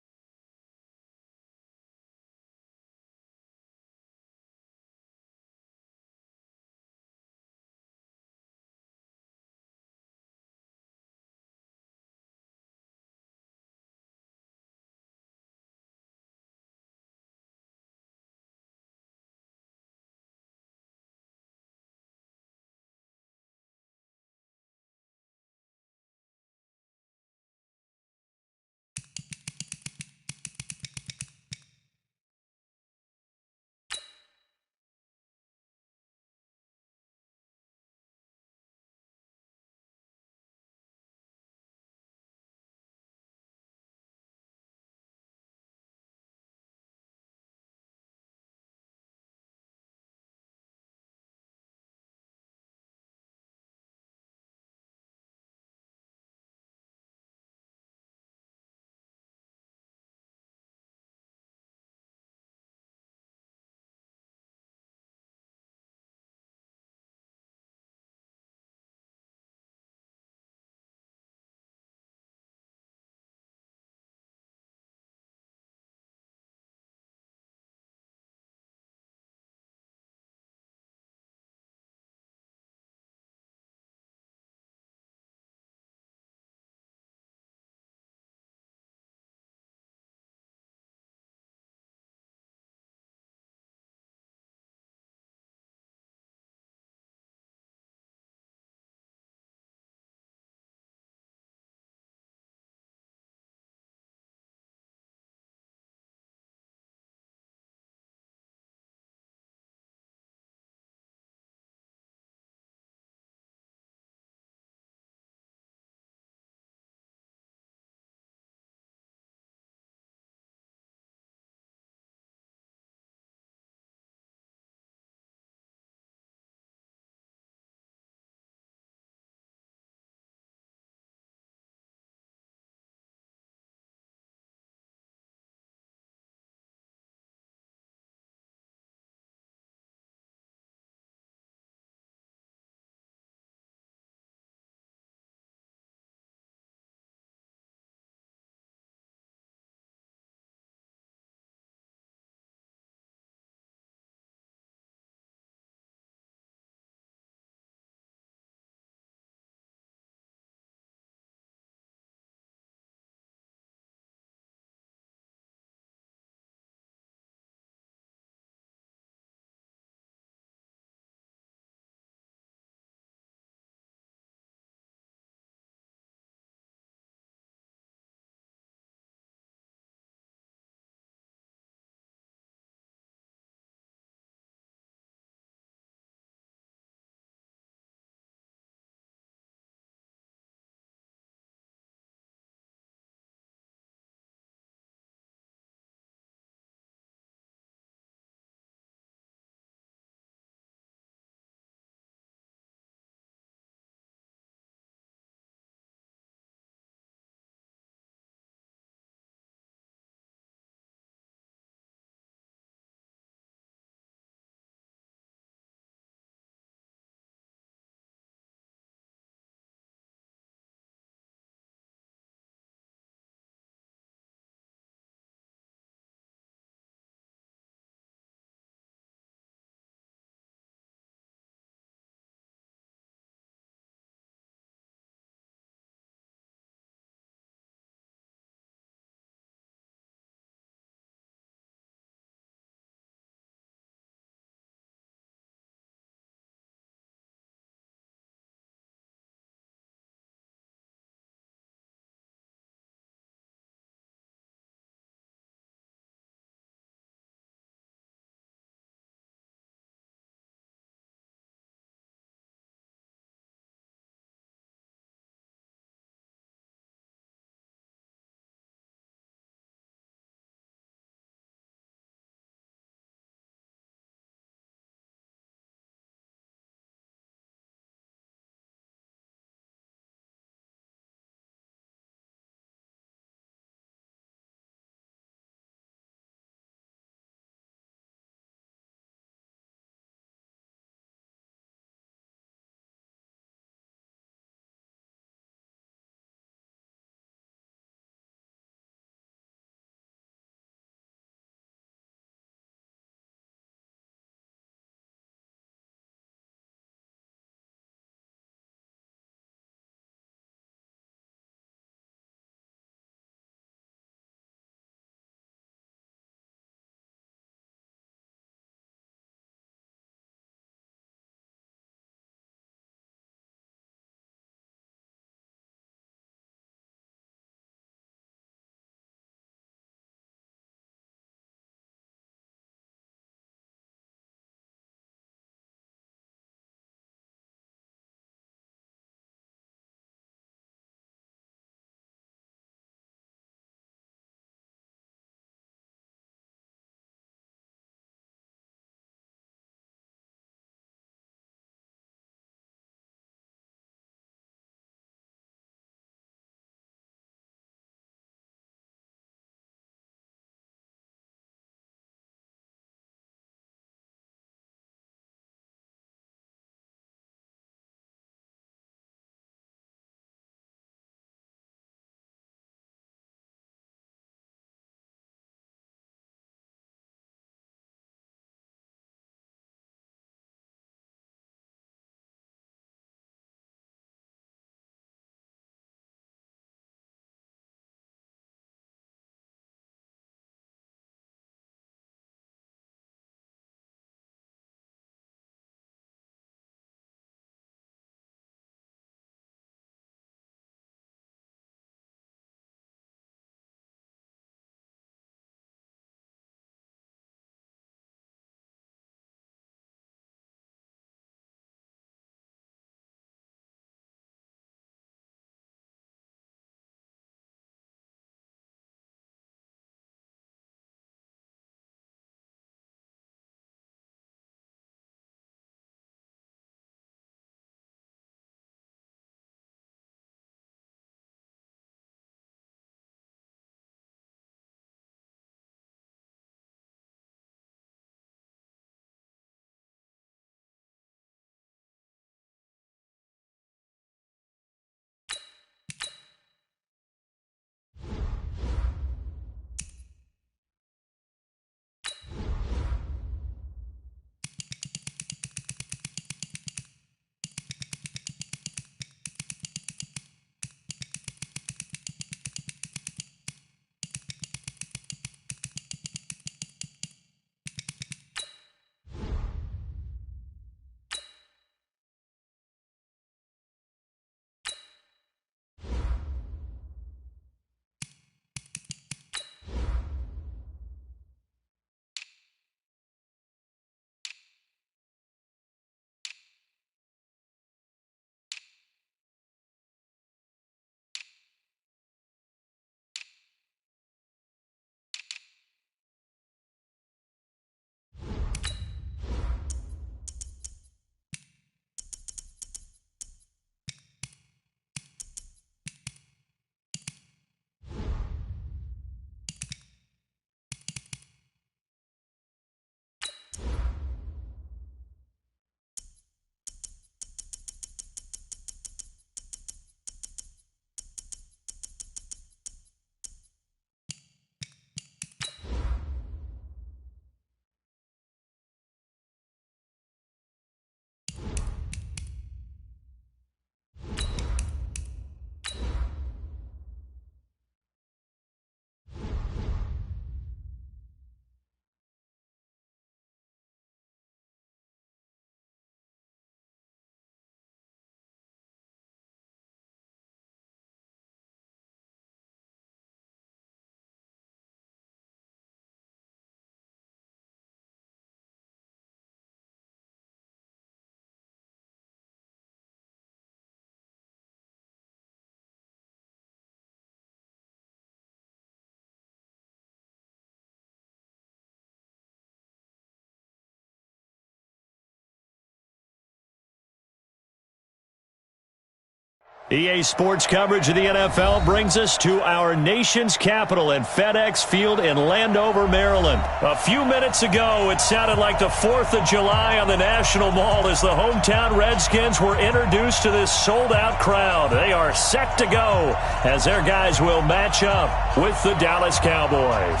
EA Sports coverage of the NFL brings us to our nation's capital at FedEx Field in Landover, Maryland. A few minutes ago, it sounded like the 4th of July on the National Mall as the hometown Redskins were introduced to this sold-out crowd. They are set to go as their guys will match up with the Dallas Cowboys.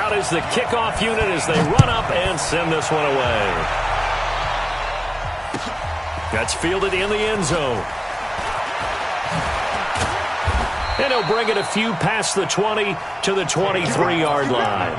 Is the kickoff unit as they run up and send this one away. That's fielded in the end zone. And he'll bring it a few past the 20 to the 23-yard line.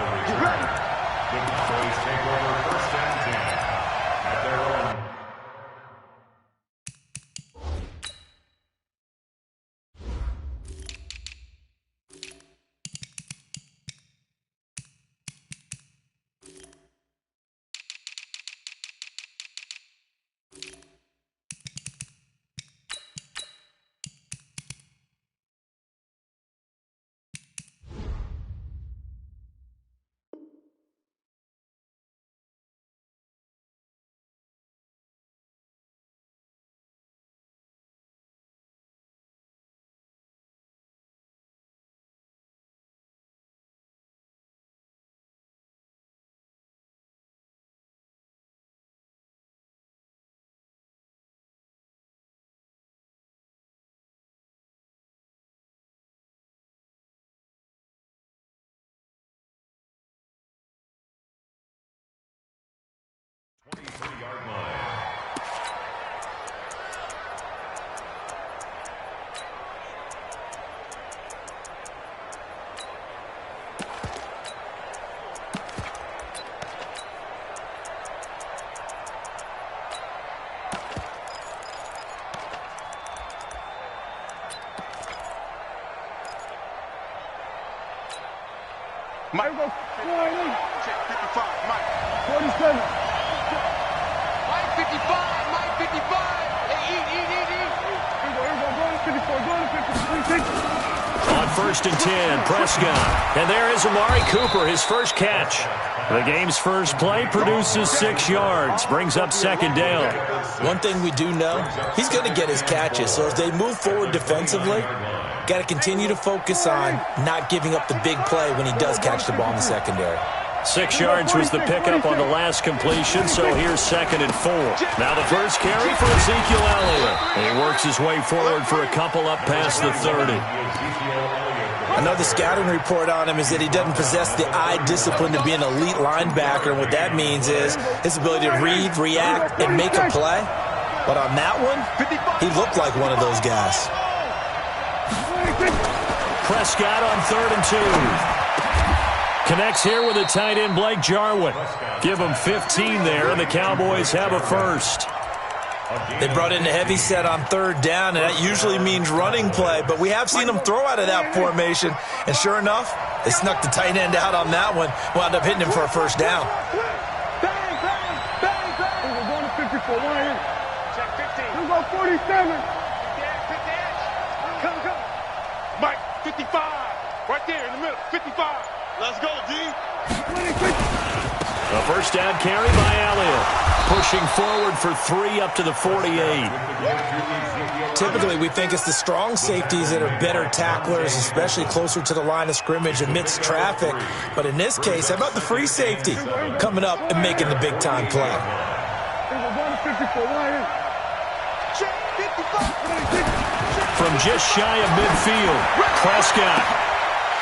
Mike. Check 55, Mike. 47. Mike 55, Mike 55. Hey, eat. Here we go, go to 54, go to 53. On 1st and 10, Prescott. And there is Amari Cooper, his first catch. The game's first play produces 6 yards, brings up 2nd down. One thing we do know, he's going to get his catches. So as they move forward defensively, got to continue to focus on not giving up the big play when he does catch the ball in the secondary. 6 yards was the pickup on the last completion, so here's 2nd and 4. Now the first carry for Ezekiel Elliott. He works his way forward for a couple up past the 30. Another scouting report on him is that he doesn't possess the eye discipline to be an elite linebacker. And what that means is his ability to read, react, and make a play. But on that one, he looked like one of those guys. Prescott on 3rd and 2. Connects here with the tight end Blake Jarwin. Give him 15 there, and the Cowboys have a first. They brought in a heavy set on 3rd down, and that usually means running play, but we have seen them throw out of that formation, and sure enough, they snuck the tight end out on that one, wound up hitting him for a first down. Bang! We're going to 54, one here. Check 15. We're going 47. Come. Mike 55. Right there in the middle, 55. Let's go, D. 26. A first down carry by Elliott. Pushing forward for 3 up to the 48. Typically, we think it's the strong safeties that are better tacklers, especially closer to the line of scrimmage amidst traffic. But in this case, how about the free safety coming up and making the big-time play? We're going to 54, one here. Check 55. From just shy of midfield, Prescott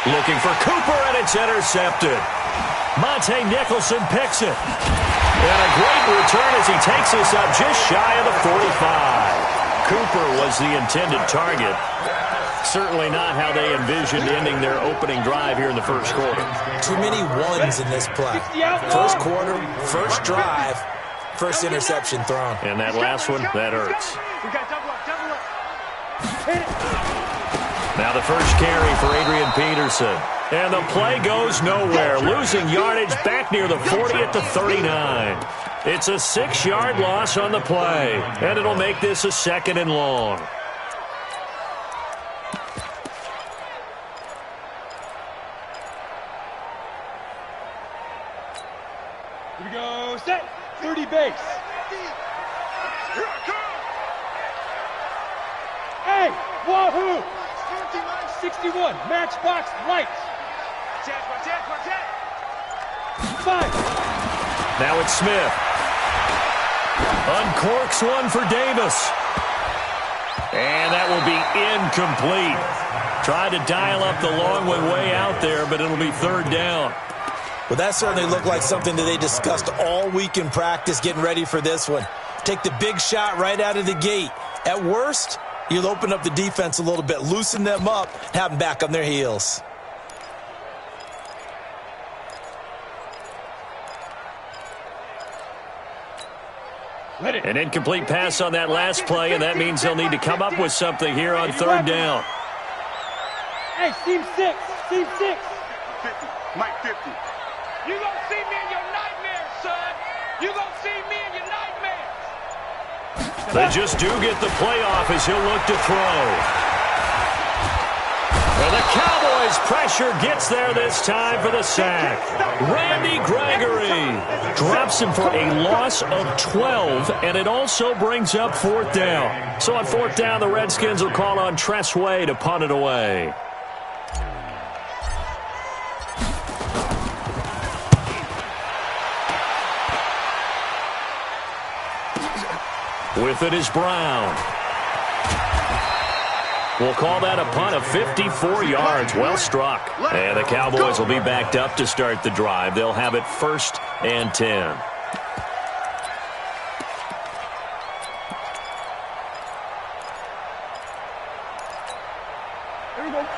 looking for Cooper, and it's intercepted. Monte Nicholson picks it. And a great return as he takes us up just shy of the 45. Cooper was the intended target. Certainly not how they envisioned ending their opening drive here in the first quarter. Too many ones in this play. First quarter, first drive, first interception thrown. And that last one, that hurts. We got double up. Now the first carry for Adrian Peterson. And the play goes nowhere, losing yardage back near the 40 at the 39. It's a 6-yard loss on the play, and it'll make this a 2nd and long. Here we go. Set. 30 base. Hey, wahoo! 61, matchbox lights. 5. Now it's Smith. Uncorks one for Davis. And that will be incomplete. Tried to dial up the long one way out there, but it'll be third down. Well, that certainly looked like something that they discussed all week in practice getting ready for this one. Take the big shot right out of the gate. At worst, you'll open up the defense a little bit, loosen them up, have them back on their heels. An incomplete pass on that last play, and that means they'll need to come up with something here on third down. Hey, team 6. Team 6. 50. Mike 50. You gonna see me in your nightmares, son. You gonna see me in your nightmares. They just do get the playoff as he'll look to throw. And the Cowboys' pressure gets there this time for the sack. Randy Gregory drops him for a loss of 12, and it also brings up fourth down. So on fourth down, the Redskins will call on Tress Way to punt it away. With it is Brown. We'll call that a punt of 54 yards. Well struck. And the Cowboys will be backed up to start the drive. They'll have it 1st and 10.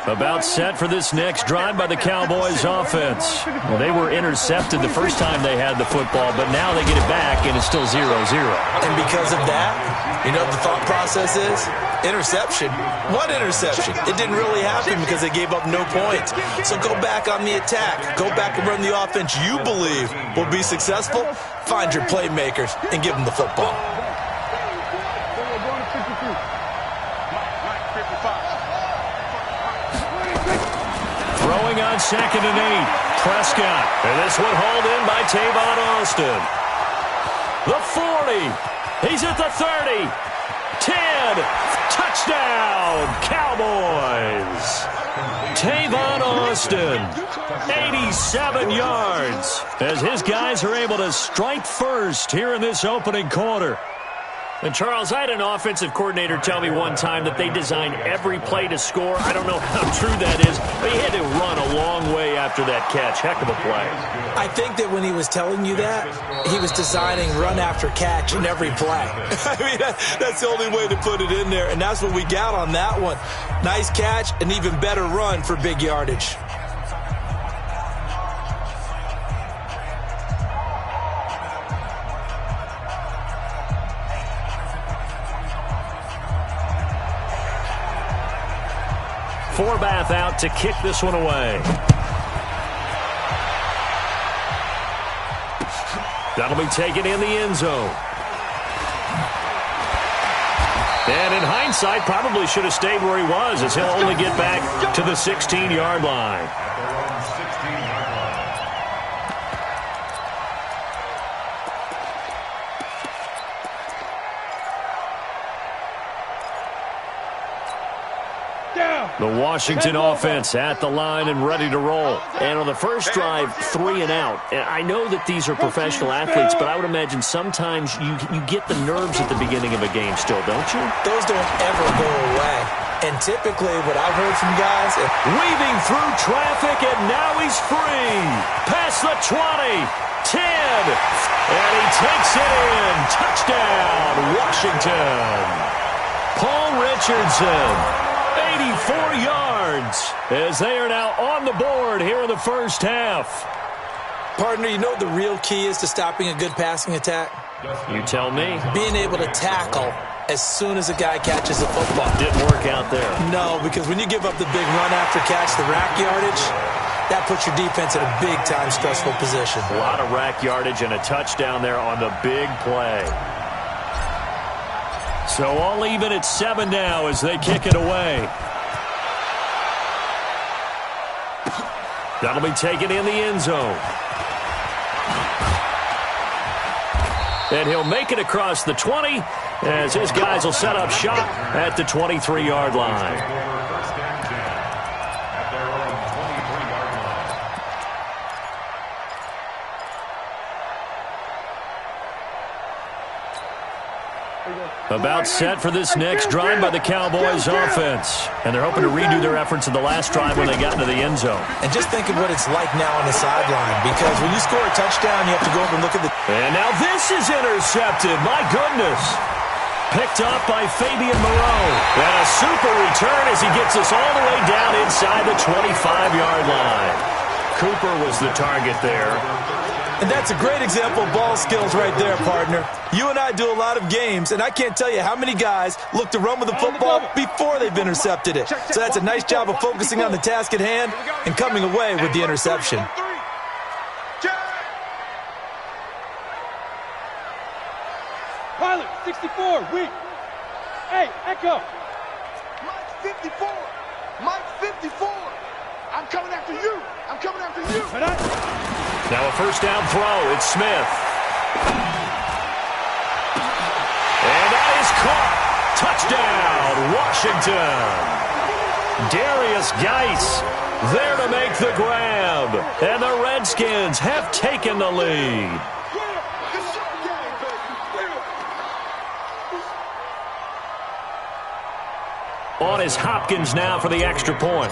About set for this next drive by the Cowboys offense. Well, they were intercepted the first time they had the football, but now they get it back, and it's still 0-0. And because of that, you know what the thought process is? Interception. What interception? It didn't really happen because they gave up no points. So go back on the attack. Go back and run the offense you believe will be successful. Find your playmakers and give them the football. Throwing on 2nd and 8. Prescott. And this one hauled in by Tavon Austin. The 40. He's at the 30. 10. Touchdown, Cowboys. Tavon Austin, 87 yards, as his guys are able to strike first here in this opening quarter. And, Charles, I had an offensive coordinator tell me one time that they design every play to score. I don't know how true that is, but he had to run a long way after that catch. Heck of a play. I think that when he was telling you that, he was designing run after catch in every play. I mean, that's the only way to put it in there, and that's what we got on that one. Nice catch, an even better run for big yardage. Forbath out to kick this one away. That'll be taken in the end zone. And in hindsight, probably should have stayed where he was, as he'll only get back to the 16-yard line. The Washington offense at the line and ready to roll. And on the first drive, 3 and out. And I know that these are professional athletes, but I would imagine sometimes you get the nerves at the beginning of a game still, don't you? Those don't ever go away. And typically what I've heard from guys... Weaving through traffic, and now he's free. Past the 20, 10, and he takes it in. Touchdown, Washington. Paul Richardson. 84 yards as they are now on the board here in the first half. Partner, you know what the real key is to stopping a good passing attack? You tell me. Being able to tackle as soon as a guy catches the football. Didn't work out there. No, because when you give up the big run after catch, the rack yardage, that puts your defense in a big-time stressful position. A lot of rack yardage and a touchdown there on the big play. So all even at 7 now as they kick it away. That'll be taken in the end zone. And he'll make it across the 20 as his guys will set up shop at the 23-yard line. About set for this next drive by the Cowboys offense. And they're hoping to redo their efforts in the last drive when they got into the end zone. And just think of what it's like now on the sideline, because when you score a touchdown, you have to go over and look at the... And now this is intercepted. My goodness. Picked up by Fabian Moreau. And a super return as he gets us all the way down inside the 25-yard line. Cooper was the target there. And that's a great example of ball skills right there, partner. You and I do a lot of games, and I can't tell you how many guys look to run with the football before they've intercepted it. So that's a nice job of focusing on the task at hand and coming away with the interception. Pilot, 64, weak. Hey, Echo. Mike 54. Mike 54. I'm coming after you. I'm coming after you. Now a first down throw. It's Smith. And that is caught. Touchdown, Washington. Darius Geis there to make the grab. And the Redskins have taken the lead. On is Hopkins now for the extra point.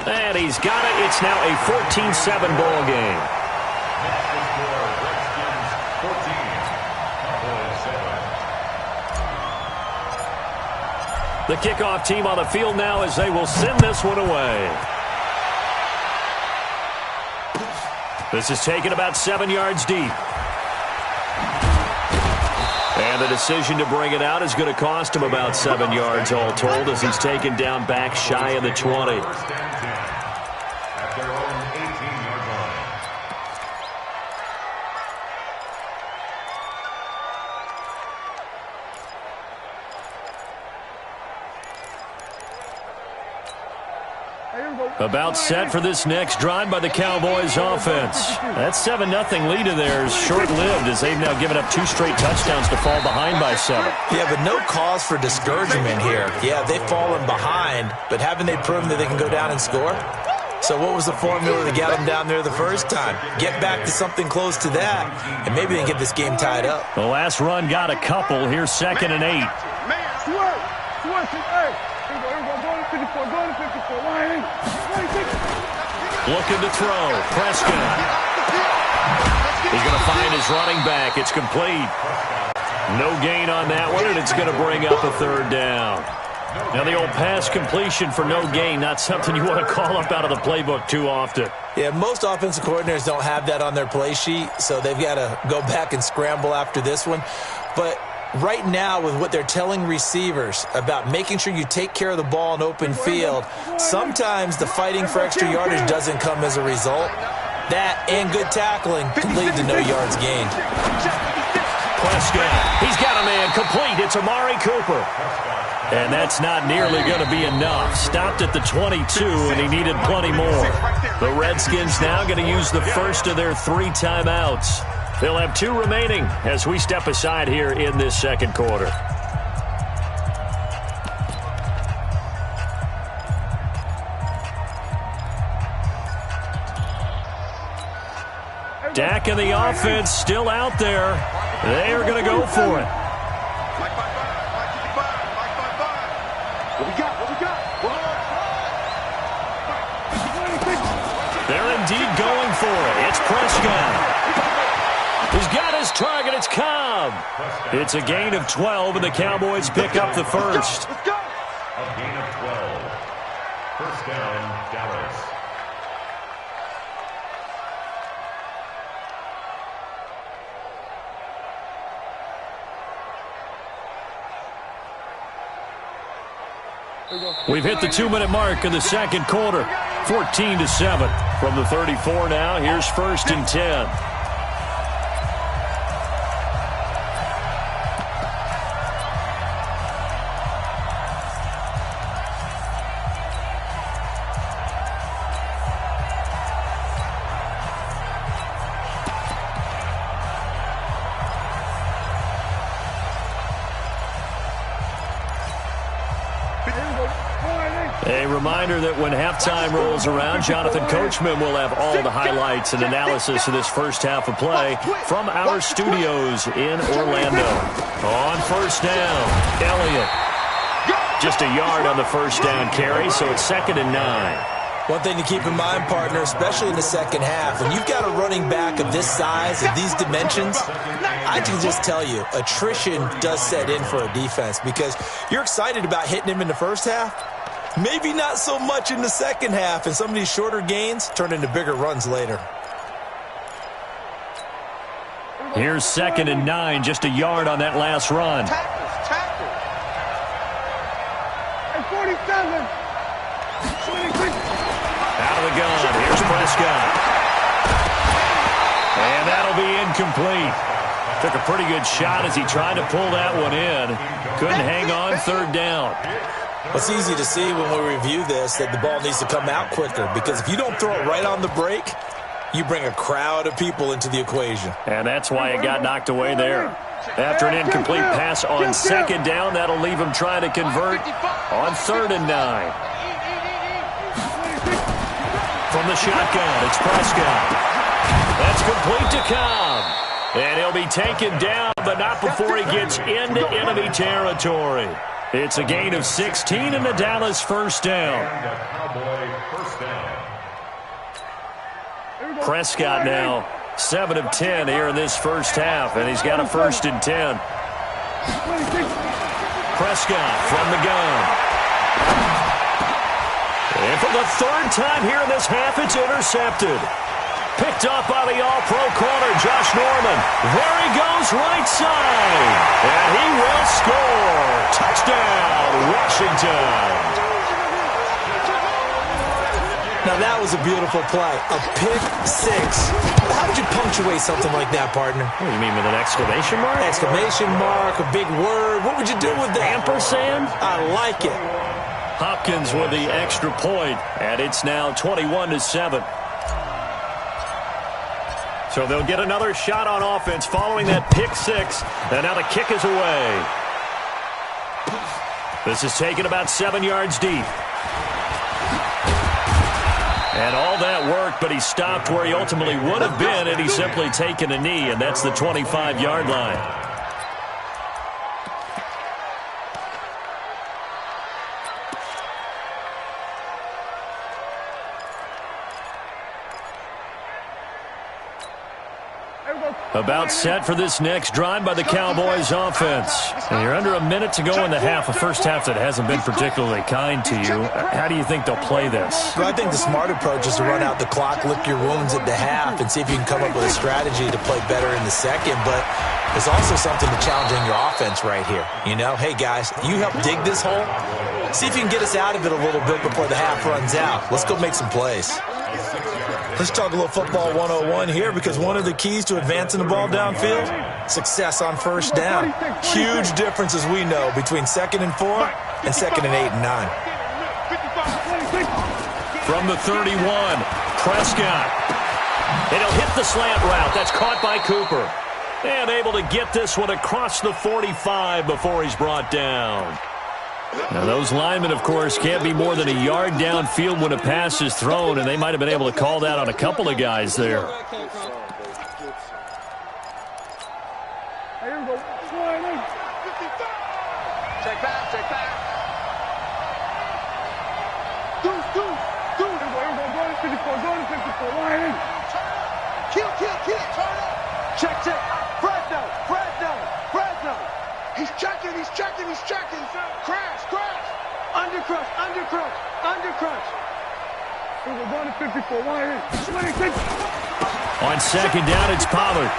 And he's got it. It's now a 14-7 ball game. The kickoff team on the field now as they will send this one away. This is taken about 7 yards deep. And the decision to bring it out is going to cost him about 7 yards all told as he's taken down back shy of the 20. About set for this next drive by the Cowboys offense. That 7-0 lead of theirs short-lived as they've now given up 2 straight touchdowns to fall behind by 7. Yeah, but no cause for discouragement here. Yeah, they've fallen behind, but haven't they proven that they can go down and score? So what was the formula to get them down there the first time? Get back to something close to that, and maybe they can get this game tied up. The last run got a couple. Here's 2nd and 8. Looking to throw. Prescott. He's going to find his running back. It's complete. No gain on that one, and it's going to bring up a 3rd down. Now the old pass completion for no gain, not something you want to call up out of the playbook too often. Yeah, most offensive coordinators don't have that on their play sheet, so they've got to go back and scramble after this one. But right now, with what they're telling receivers about making sure you take care of the ball in open field, sometimes the fighting for extra yardage doesn't come as a result. That and good tackling can lead to no yards gained. Prescott, he's got a man complete. It's Amari Cooper. And that's not nearly going to be enough. Stopped at the 22, and he needed plenty more. The Redskins now going to use the first of their 3 timeouts. They'll have 2 remaining as we step aside here in this second quarter. Dak and the offense still out there. They are going to go for it. They're indeed going for it. It's Prescott. He's got his target. It's Cobb. It's a gain of 12, and the Cowboys pick up the first. A gain of 12. First down, Dallas. We've hit the 2-minute mark in the second quarter. 14-7 from the 34 now. Here's 1st and 10. A reminder that when halftime rolls around, Jonathan Coachman will have all the highlights and analysis of this first half of play from our studios in Orlando. On first down, Elliott. Just a yard on the first down carry, so it's 2nd and 9. One thing to keep in mind, partner, especially in the second half, when you've got a running back of this size, of these dimensions, I can just tell you, attrition does set in for a defense because you're excited about hitting him in the first half. Maybe not so much in the second half, and some of these shorter gains turn into bigger runs later. Here's 2nd and 9, just a yard on that last run. Tackle. And 47. Out of the gun, here's Prescott. And that'll be incomplete. Took a pretty good shot as he tried to pull that one in. Couldn't hang on, 3rd down. Well, it's easy to see when we review this that the ball needs to come out quicker because if you don't throw it right on the break, you bring a crowd of people into the equation. And that's why it got knocked away there. After an incomplete pass on 2nd down, that'll leave him trying to convert on 3rd and 9. From the shotgun, it's Prescott. That's complete to Cobb. And he'll be taken down, but not before he gets into enemy territory. It's a gain of 16 and a Dallas first down. Prescott now 7 of 10 here in this first half, and he's got a 1st and 10. Prescott from the gun. And for the 3rd time here in this half, it's intercepted. Picked up by the all-pro corner, Josh Norman. There he goes, right side. And he will score. Touchdown, Washington. Now, that was a beautiful play. A pick 6. How would you punctuate something like that, partner? What do you mean, with an exclamation mark? Exclamation mark, a big word. What would you do with that? Ampersand? I like it. Hopkins with the extra point, and it's now 21-7. So they'll get another shot on offense following that pick 6, and now the kick is away. This is taken about 7 yards deep. And all that worked, but he stopped where he ultimately would have been had he simply taken a knee, and that's the 25-yard line. About set for this next drive by the Cowboys offense. And you're under a minute to go in the half, a first half that hasn't been particularly kind to you. How do you think they'll play this? Well, I think the smart approach is to run out the clock, lick your wounds at the half, and see if you can come up with a strategy to play better in the second. But there's also something to challenge in your offense right here. You know, hey, guys, you help dig this hole. See if you can get us out of it a little bit before the half runs out. Let's go make some plays. Let's talk a little football 101 here because one of the keys to advancing the ball downfield, success on first down. Huge difference, as we know, between 2nd and 4 and 2nd and 8 and 9. From the 31, Prescott. And he'll hit the slant route. That's caught by Cooper. And able to get this one across the 45 before he's brought down. Now, those linemen, of course, can't be more than a yard downfield when a pass is thrown, and they might have been able to call that on a couple of guys there. Check back. Deuce. Go to 54, line in. Kill. Turn up. Check. Fresno. He's checking. Crash. Undercrush. We're going to 54, line in. 26. On 2nd down, it's Pollard.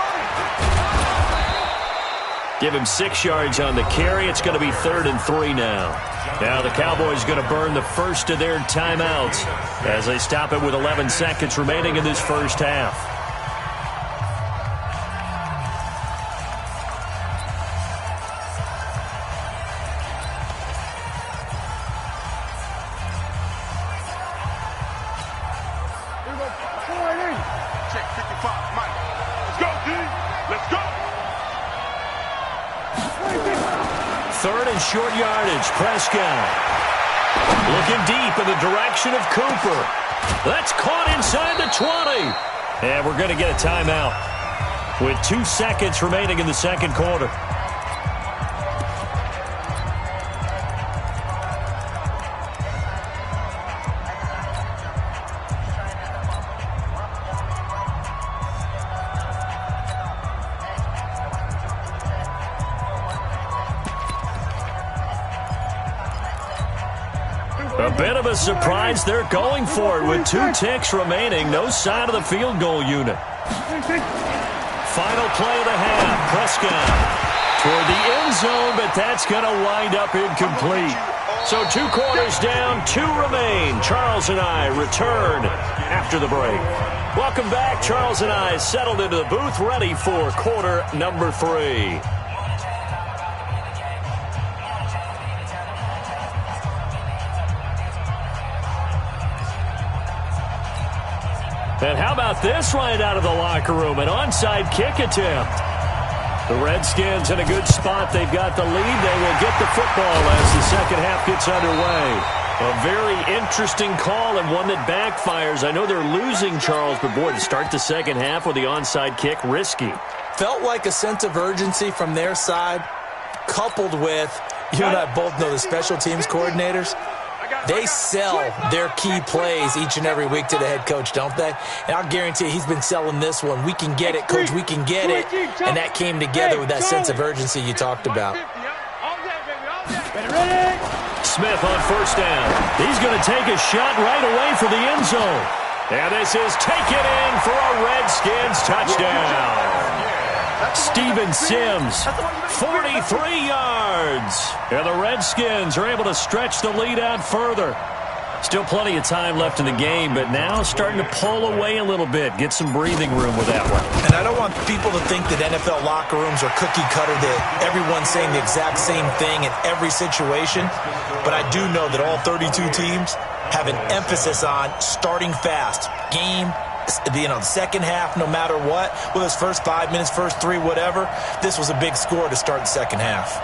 Give him 6 yards on the carry. It's going to be 3rd and 3 now. Now the Cowboys going to burn the first of their timeouts as they stop it with 11 seconds remaining in this first half. Check 55, Mike. Let's go, D. Let's go. 3rd and short yardage. Prescott. Looking deep in the direction of Cooper. That's caught inside the 20. And we're going to get a timeout with 2 seconds remaining in the second quarter. A bit of a surprise. They're going for it with 2 ticks remaining. No sign of the field goal unit. Final play of the half. Prescott toward the end zone, but that's going to wind up incomplete. So 2 quarters down, 2 remain. Charles and I return after the break. Welcome back. Charles and I settled into the booth, ready for quarter number 3. And how about this right out of the locker room? An onside kick attempt. The Redskins in a good spot. They've got the lead. They will get the football as the second half gets underway. A very interesting call and one that backfires. I know they're losing, Charles, but boy, to start the second half with the onside kick, risky. Felt like a sense of urgency from their side, coupled with, you and I both know the special teams coordinators. They sell their key plays each and every week to the head coach, don't they? And I'll guarantee you he's been selling this one. We can get it, coach, we can get it. And that came together with that sense of urgency you talked about. Smith on first down. He's going to take a shot right away for the end zone. And this is taken in for a Redskins touchdown. Steven Sims, 43 yards. And the Redskins are able to stretch the lead out further. Still plenty of time left in the game, but now starting to pull away a little bit, get some breathing room with that one. And I don't want people to think that NFL locker rooms are cookie cutter, that everyone's saying the exact same thing in every situation. But I do know that all 32 teams have an emphasis on starting fast. The second half, no matter what, whether it's first 5 minutes, first 3, whatever, this was a big score to start the second half.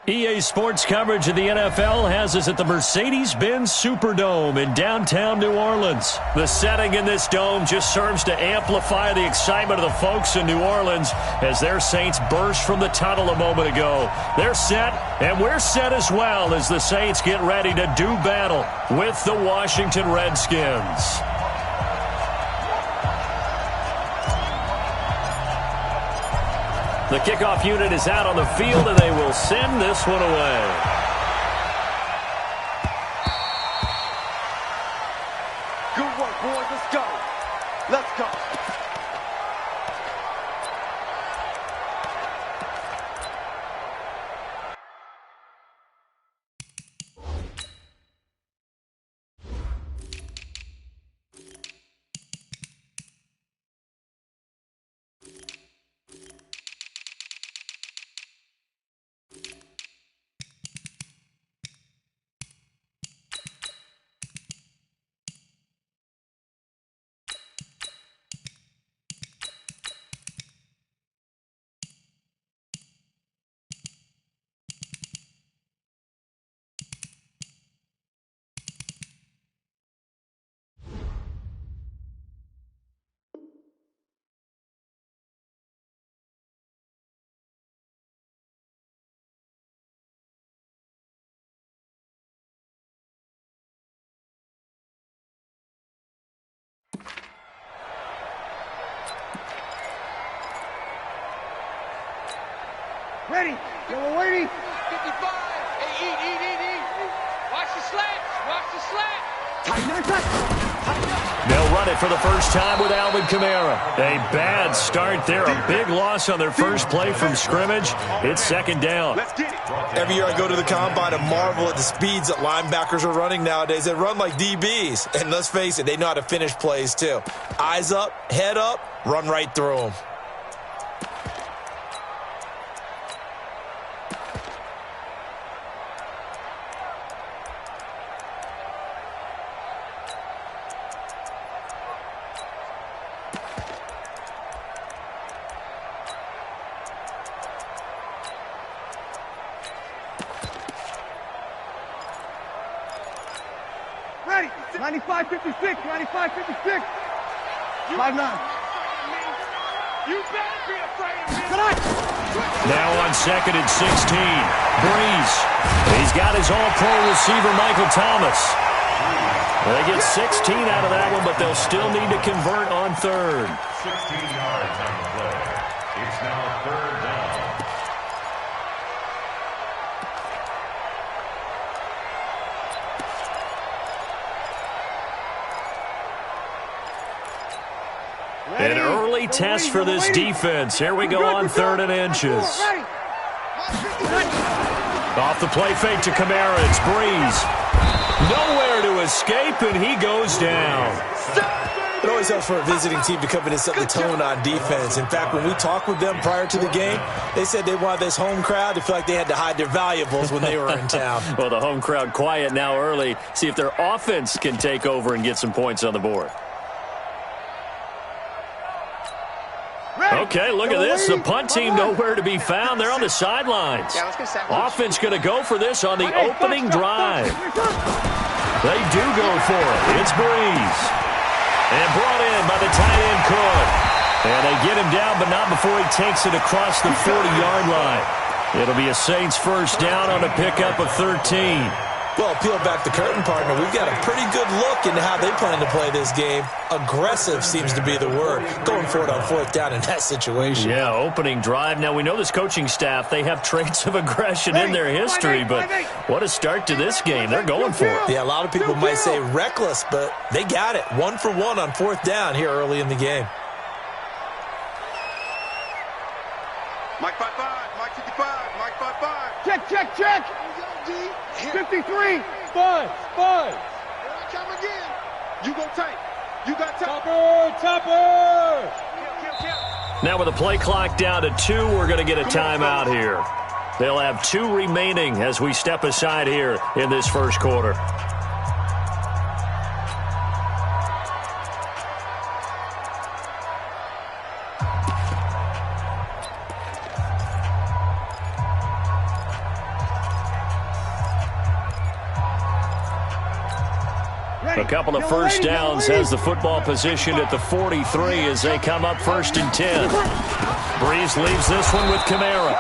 EA Sports coverage of the NFL has us at the Mercedes-Benz Superdome in downtown New Orleans. The setting in this dome just serves to amplify the excitement of the folks in New Orleans as their Saints burst from the tunnel a moment ago. They're set, and we're set as well as the Saints get ready to do battle with the Washington Redskins. The kickoff unit is out on the field, and they will send this one away. Good work, boys. Let's go. Let's go. Ready. Yo, we're waiting. 55. Hey, eat. Watch the slats. Watch the slats. They'll run it for the first time with Alvin Kamara. A bad start there. A big loss on their first play from scrimmage. It's second down. Let's get it. Every year I go to the combine and marvel at the speeds that linebackers are running nowadays. They run like DBs. And let's face it, they know how to finish plays too. Eyes up, head up, run right through them. Ready. 95, 56. 95, 56. 5'9". You better be afraid of me. Now on second and 16. Breeze. He's got his all-pro receiver, Michael Thomas. They get 16 out of that one, but they'll still need to convert on third. 16 yards on the play. It's now third down. An early test for this defense. Here we go on third and inches. Off the play fake to Kamara. It's Breeze. Nowhere to escape, and he goes down. It always helps for a visiting team to come in and set the tone on defense. In fact, when we talked with them prior to the game, they said they wanted this home crowd to feel like they had to hide their valuables when they were in town. Well, the home crowd quiet now early. See if their offense can take over and get some points on the board. Okay, look at this. The punt team nowhere to be found. They're on the sidelines. Offense going to go for this on the opening drive. They do go for it. It's Breeze. And brought in by the tight end Cook. And they get him down, but not before he takes it across the 40-yard line. It'll be a Saints first down on a pickup of 13. Well, peel back the curtain, partner. We've got a pretty good look into how they plan to play this game. Aggressive seems to be the word. Going for it on fourth down in that situation. Yeah, opening drive. Now, we know this coaching staff, they have traits of aggression in their history, but what a start to this game. They're going for it. Yeah, a lot of people might say reckless, but they got it. 1 for 1 on fourth down here early in the game. Mike 5'5", Mike 55, Mike 5'5". Check. 53. Five. Come again. You go tight. You got tight. Topper. Now with the play clock down to 2, we're going to get a timeout here. They'll have 2 remaining as we step aside here in this first quarter. A couple of first downs has the football positioned at the 43 as they come up 1st and 10. Breeze leaves this one with Kamara.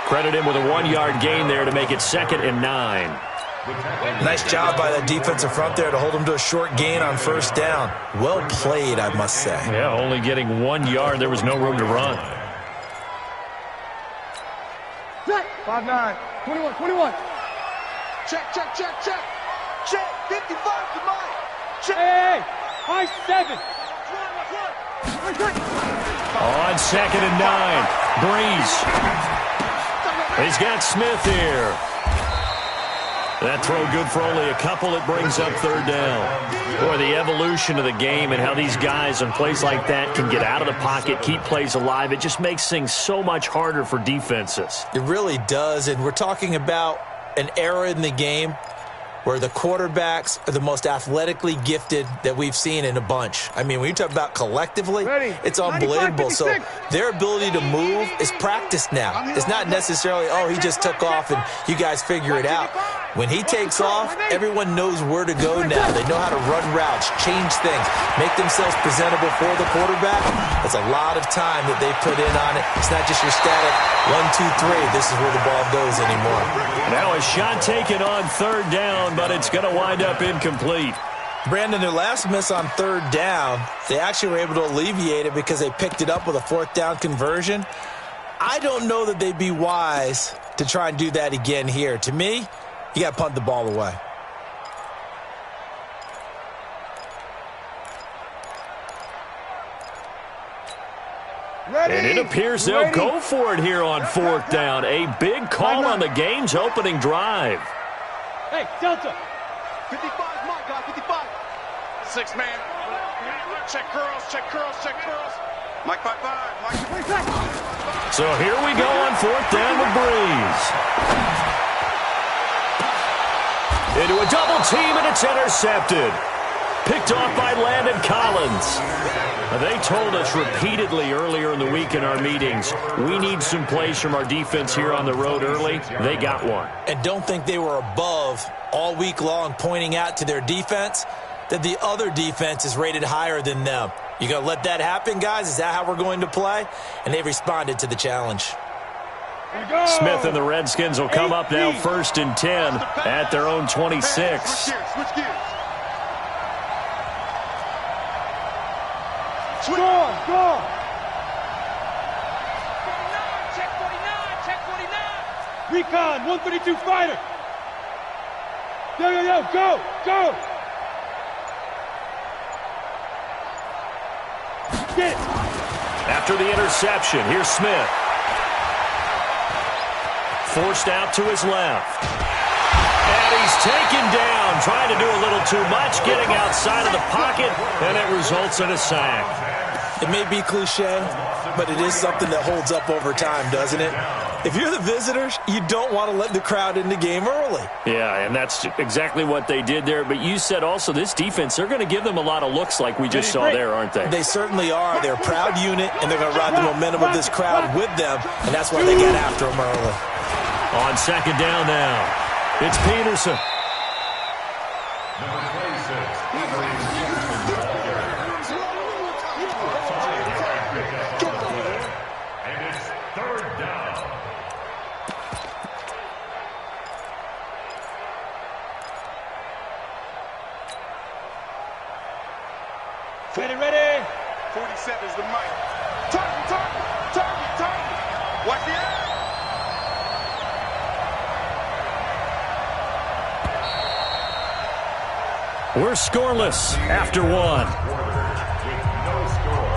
Credit him with a 1-yard gain there to make it 2nd and 9. Nice job by that defensive front there to hold him to a short gain on 1st down. Well played, I must say. Yeah, only getting 1 yard. There was no room to run. 5-9, 21. Check. Check, 55 to Mike. Check. Hey, high 7. On 2nd and 9, Breeze. He's got Smith here. That throw good for only a couple. It brings up 3rd down. Boy, the evolution of the game and how these guys on plays like that can get out of the pocket, keep plays alive, it just makes things so much harder for defenses. It really does, and we're talking about an era in the game where the quarterbacks are the most athletically gifted that we've seen in a bunch. I mean, when you talk about collectively, it's unbelievable. So their ability to move is practiced now. It's not necessarily, oh, he just took off and you guys figure it out. When he takes off, everyone knows where to go now. They know how to run routes, change things, make themselves presentable for the quarterback. That's a lot of time that they put in on it. It's not just your static 1, 2, 3. This is where the ball goes anymore. Now a shot taken on 3rd down, but it's going to wind up incomplete. Brandon, their last miss on 3rd down, they actually were able to alleviate it because they picked it up with a 4th down conversion. I don't know that they'd be wise to try and do that again here. To me, you got to punt the ball away. And it appears they'll go for it here on 4th down. A big call on the game's opening drive. Hey, Delta. 55, my guy, 55. 6 man. Check curls. Mike 5-5. So here we go on 4th down with Breeze. Into a double team, and it's intercepted. Picked off by Landon Collins. They told us repeatedly earlier in the week in our meetings, we need some plays from our defense here on the road early. They got one. And don't think they were above all week long pointing out to their defense that the other defense is rated higher than them. You going to let that happen, guys? Is that how we're going to play? And they responded to the challenge. Smith and the Redskins will come up now 1st and 10 at their own 26. Switch gears. Go. Check 49. Recon, 132 fighter. Yo, go. Get it. After the interception, here's Smith. Forced out to his left. And he's taken down, trying to do a little too much, getting outside of the pocket, and it results in a sack. It may be cliche, but it is something that holds up over time, doesn't it? If you're the visitors, you don't want to let the crowd in the game early. Yeah, and that's exactly what they did there. But you said also this defense, they're going to give them a lot of looks like we just saw there, aren't they? They certainly are. They're a proud unit, and they're going to ride the momentum of this crowd with them, and that's why they get after them early. On 2nd down now, it's Peterson. Number 26, and it's 3rd down. Ready. 47 is the mic. Target. Watch the eye. We're scoreless after 1. With no score.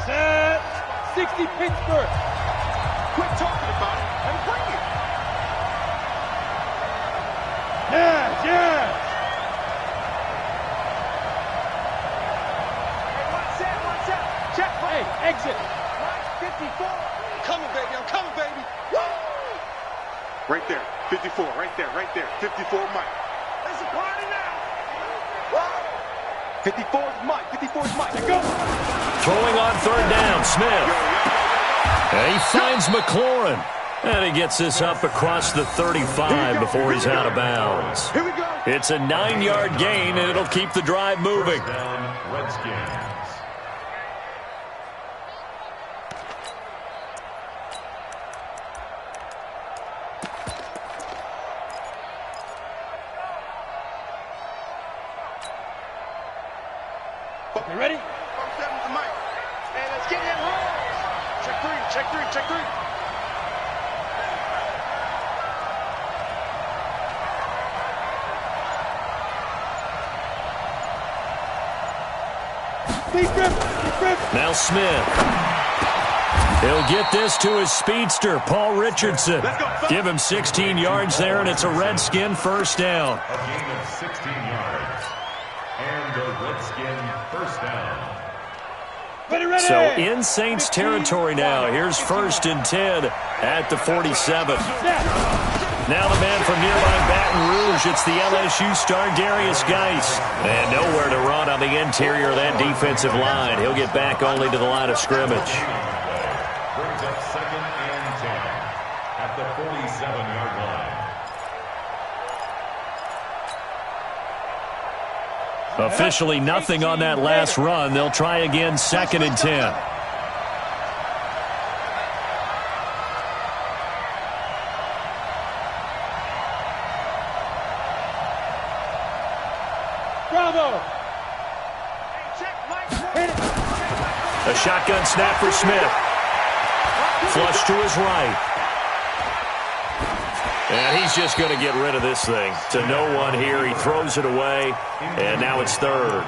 Set. 60 Pittsburgh. Quit talking about it and bring it. Yeah. Check. Hey, exit. 54. I'm coming, baby. Woo! Right there. 54. Right there. 54, Mike. It's a party now. 54 is Mike. 54 is Mike. Go. Throwing on third down, Smith. And he finds McLaurin. And he gets this up across the 35 before he's out of bounds. Here we go. It's a 9-yard gain, and it'll keep the drive moving. First down, Redskins. You ready? First seven to Mike. Hey, let's get in rolls. Check three, check three, check three. Now Smith. He'll get this to his speedster, Paul Richardson. Give him 16 yards there, and it's a Redskin first down. A gain of 16 yards. And a Redskin first down. So in Saints territory now. Here's 1st and 10 at the 47. Now the man from nearby Baton Rouge. It's the LSU star Darius Geis. And nowhere to run on the interior of that defensive line. He'll get back only to the line of scrimmage. Brings up 2nd and 10 at the 47-yard line. Officially nothing on that last run. They'll try again 2nd and 10. Bravo. A shotgun snap for Smith. Flush to his right. And he's just going to get rid of this thing. To no one here. He throws it away, and now it's 3rd.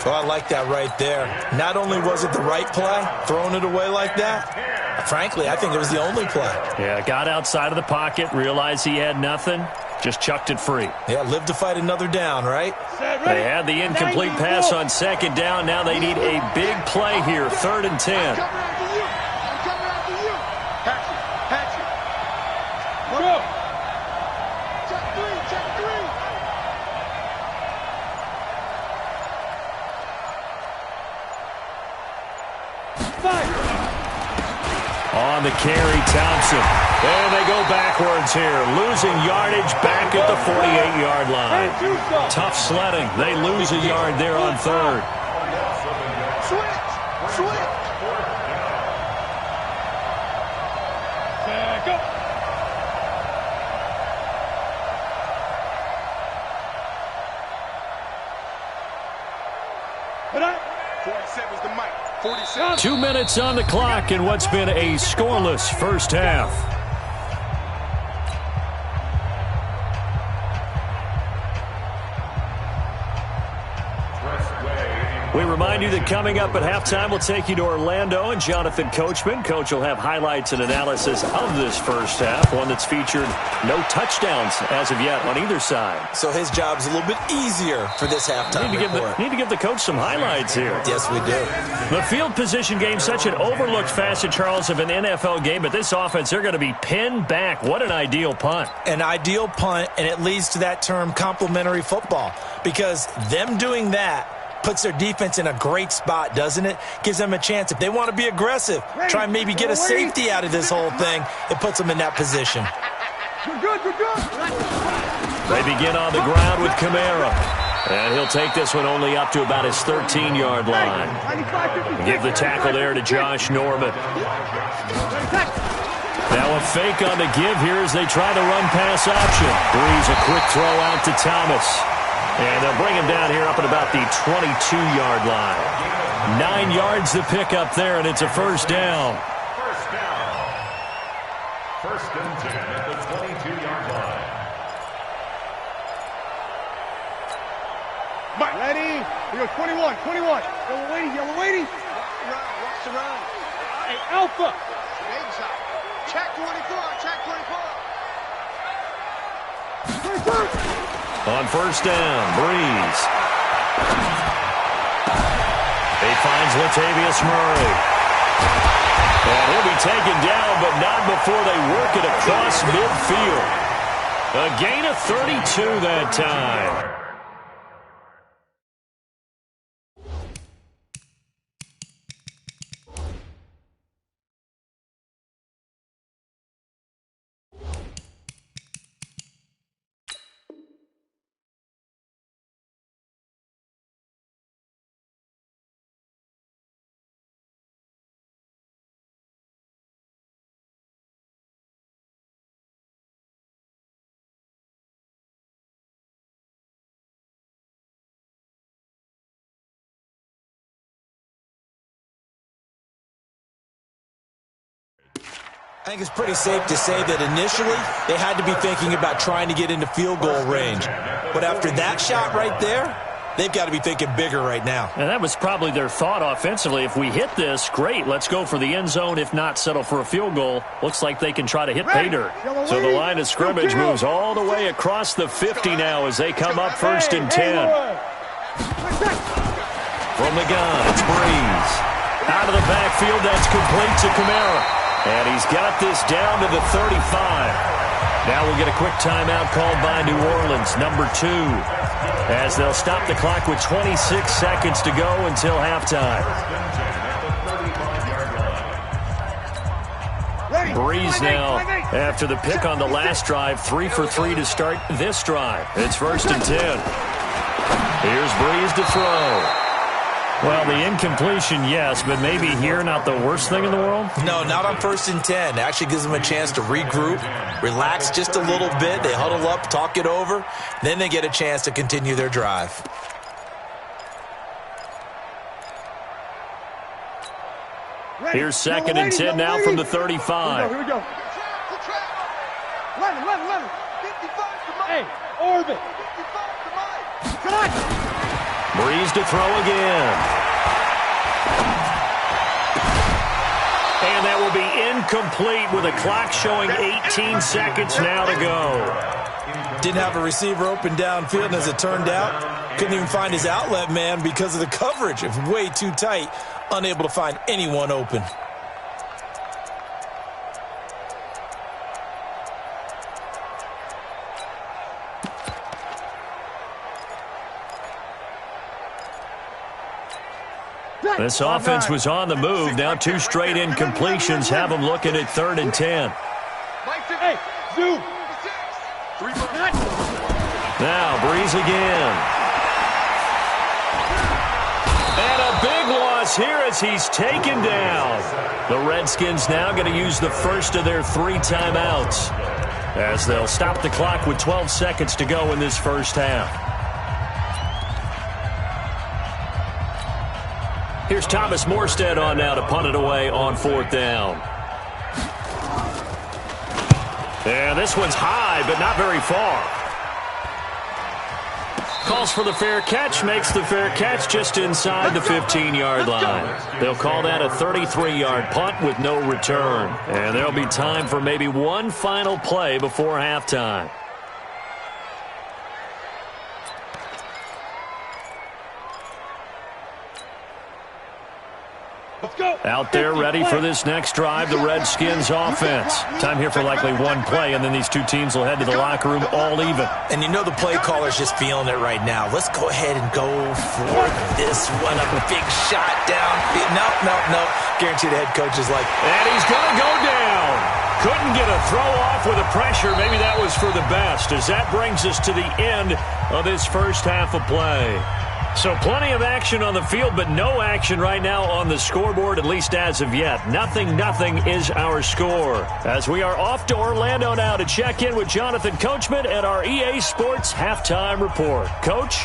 Oh, I like that right there. Not only was it the right play, throwing it away like that, frankly, I think it was the only play. Yeah, got outside of the pocket, realized he had nothing, just chucked it free. Yeah, live to fight another down, right? They had the incomplete pass on 2nd down. Now they need a big play here, 3rd and 10. I'm coming after you. I'm coming after you. Patch it. Patch it. Go. Check three. Check three. On the carry, Thompson. And they go backwards here. Losing yardage back at the 48-yard line. Tough sledding. They lose a yard there on 3rd. Switch. Switch. Go. Put up. 47's the mic. 47. 2 minutes on the clock in what's been a scoreless first half. We remind you that coming up at halftime, we'll take you to Orlando and Jonathan Coachman. Coach will have highlights and analysis of this first half, one that's featured no touchdowns as of yet on either side. So his job's a little bit easier for this halftime report. Need to give the coach some highlights here. Yes, we do. The field position game, such an overlooked facet, Charles, of an NFL game, but this offense, they're going to be pinned back. What an ideal punt. An ideal punt, and it leads to that term complementary football, because them doing that puts their defense in a great spot, doesn't it? Gives them a chance. If they want to be aggressive, try and maybe get a safety out of this whole thing, it puts them in that position. We're good. We're good. They begin on the ground with Kamara. And he'll take this one only up to about his 13-yard line. Give the tackle there to Josh Norman. Now a fake on the give here as they try the run-pass option. Breeze a quick throw out to Thomas. And they'll bring him down here up at about the 22-yard line. 9 yards to pick up there, and it's a first down. First down. 1st and 10 at the 22-yard line. Mike. Ready? We go 21. 21. Yellow waiting. Yellow waiting. Watch the run. Hey, Alpha. Big shot. Check 24. Check 24. 24. On first down, Breeze. He finds Latavius Murray. And he'll be taken down, but not before they work it across midfield. A gain of 32 that time. I think it's pretty safe to say that initially they had to be thinking about trying to get into field goal range. But after that shot right there, they've got to be thinking bigger right now. And that was probably their thought offensively. If we hit this, great, let's go for the end zone. If not, settle for a field goal. Looks like they can try to hit pay dirt. So the line of scrimmage moves all the way across the 50 now as they come up 1st and 10. From the gun, it's Breeze. Out of the backfield, that's complete to Kamara. And he's got this down to the 35. Now we'll get a quick timeout called by New Orleans, number 2, as they'll stop the clock with 26 seconds to go until halftime. Breeze now, after the pick on the last drive, 3 for 3 to start this drive. It's 1st and 10. Here's Breeze to throw. Well, the incompletion, yes, but maybe here not the worst thing in the world? No, not on 1st and 10. It actually gives them a chance to regroup, relax just a little bit. They huddle up, talk it over. Then they get a chance to continue their drive. Here's 2nd and 10 now from the 35. Here we go. 11. 55 to Mike. Hey, orbit. 55 to Mike. Come on. Breeze to throw again. And that will be incomplete with a clock showing 18 seconds now to go. Didn't have a receiver open downfield, and as it turned out, couldn't even find his outlet man because of the coverage. It was way too tight, unable to find anyone open. This offense was on the move. Now 2 straight incompletions have them looking at 3rd and 10. Hey, zoom. Now Breeze again. And a big loss here as he's taken down. The Redskins now going to use the first of their 3 timeouts as they'll stop the clock with 12 seconds to go in this first half. Here's Thomas Morstead on now to punt it away on 4th down. And this one's high, but not very far. Calls for the fair catch, makes the fair catch just inside the 15-yard line. They'll call that a 33-yard punt with no return. And there'll be time for maybe one final play before halftime. Out there ready for this next drive, the Redskins offense. Time here for likely one play, and then these two teams will head to the locker room all even. And you know the play caller's just feeling it right now. Let's go ahead and go for this one. A big shot down. No. Guarantee the head coach is like, and he's going to go down. Couldn't get a throw off with the pressure. Maybe that was for the best, as that brings us to the end of this first half of play. So plenty of action on the field, but no action right now on the scoreboard, at least as of yet. Nothing is our score. As we are off to Orlando now to check in with Jonathan Coachman at our EA Sports Halftime Report. Coach?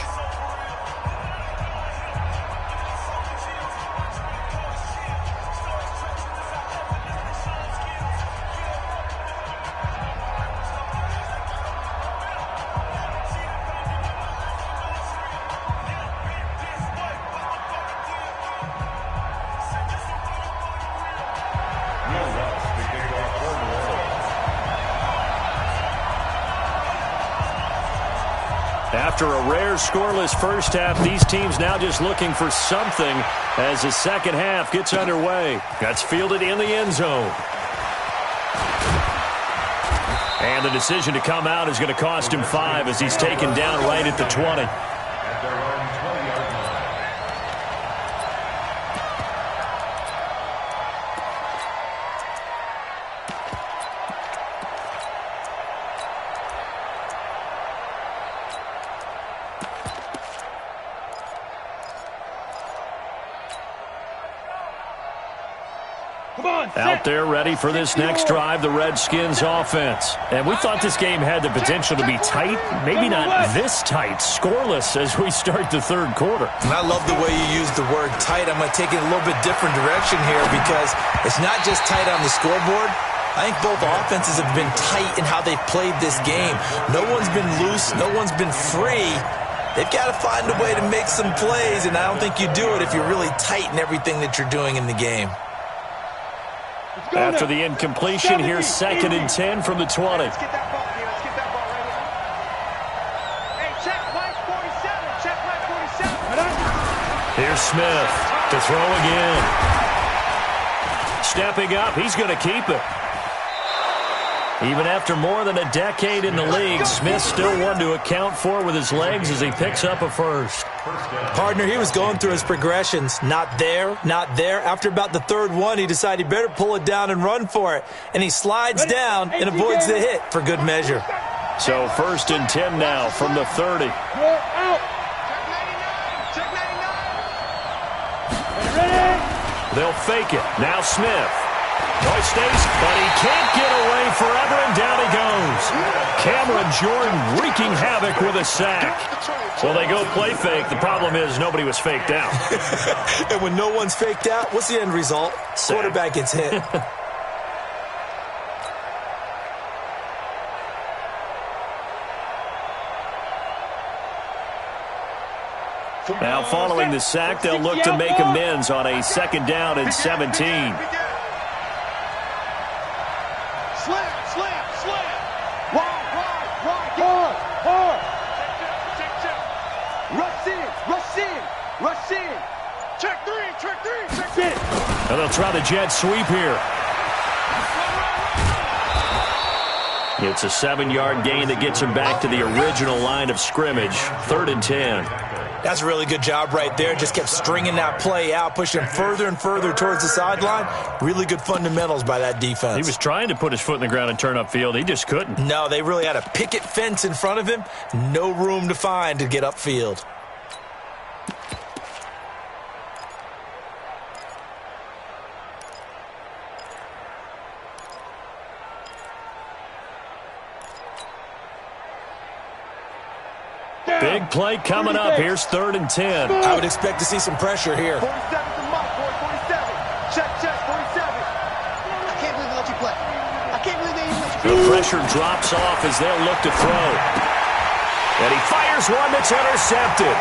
After a rare scoreless first half, these teams now just looking for something as the second half gets underway. That's fielded in the end zone. And the decision to come out is going to cost him 5 as he's taken down right at the 20. Out there ready for this next drive, the Redskins offense. And we thought this game had the potential to be tight, maybe not this tight, scoreless as we start the third quarter. And I love the way you use the word tight. I'm going to take it a little bit different direction here because it's not just tight on the scoreboard. I think both offenses have been tight in how they've played this game. No one's been loose. No one's been free. They've got to find a way to make some plays, and I don't think you do it if you're really tight in everything that you're doing in the game. After the incompletion, here's 2nd and 10 from the 20. Let's get that ball here. Let's get that ball right here. Hey, check Mike 47. Check Mike 47. Here's Smith to throw again. Stepping up, he's going to keep it. Even after more than a decade in the league, Smith still one to account for with his legs as he picks up a first. Partner, he was going through his progressions. Not there, not there. After about the 3rd one, he decided he better pull it down and run for it. And he slides down and avoids the hit for good measure. So 1st and 10 now from the 30. Check 99. Ready? They'll fake it. Now Smith. No, he stays, but he can't get away forever, and down he goes. Cameron Jordan wreaking havoc with a sack. Well, they go play fake. The problem is nobody was faked out. And when no one's faked out, what's the end result? Sack. Quarterback gets hit. Now following the sack, they'll look to make amends on a 2nd down and 17. Rush in. Check 3. Check it. And they'll try the jet sweep here. It's a 7-yard gain that gets him back to the original line of scrimmage. 3rd and 10. That's a really good job right there. Just kept stringing that play out, pushing him further and further towards the sideline. Really good fundamentals by that defense. He was trying to put his foot in the ground and turn upfield. He just couldn't. No, they really had a picket fence in front of him. No room to find to get upfield. Big play coming up. Here's 3rd and 10. I would expect to see some pressure here. 47 to Mike, boy. 47. Check, 47. I can't believe they let you play. I can't believe they even let you play. The pressure drops off as they'll look to throw. And he fires one that's intercepted.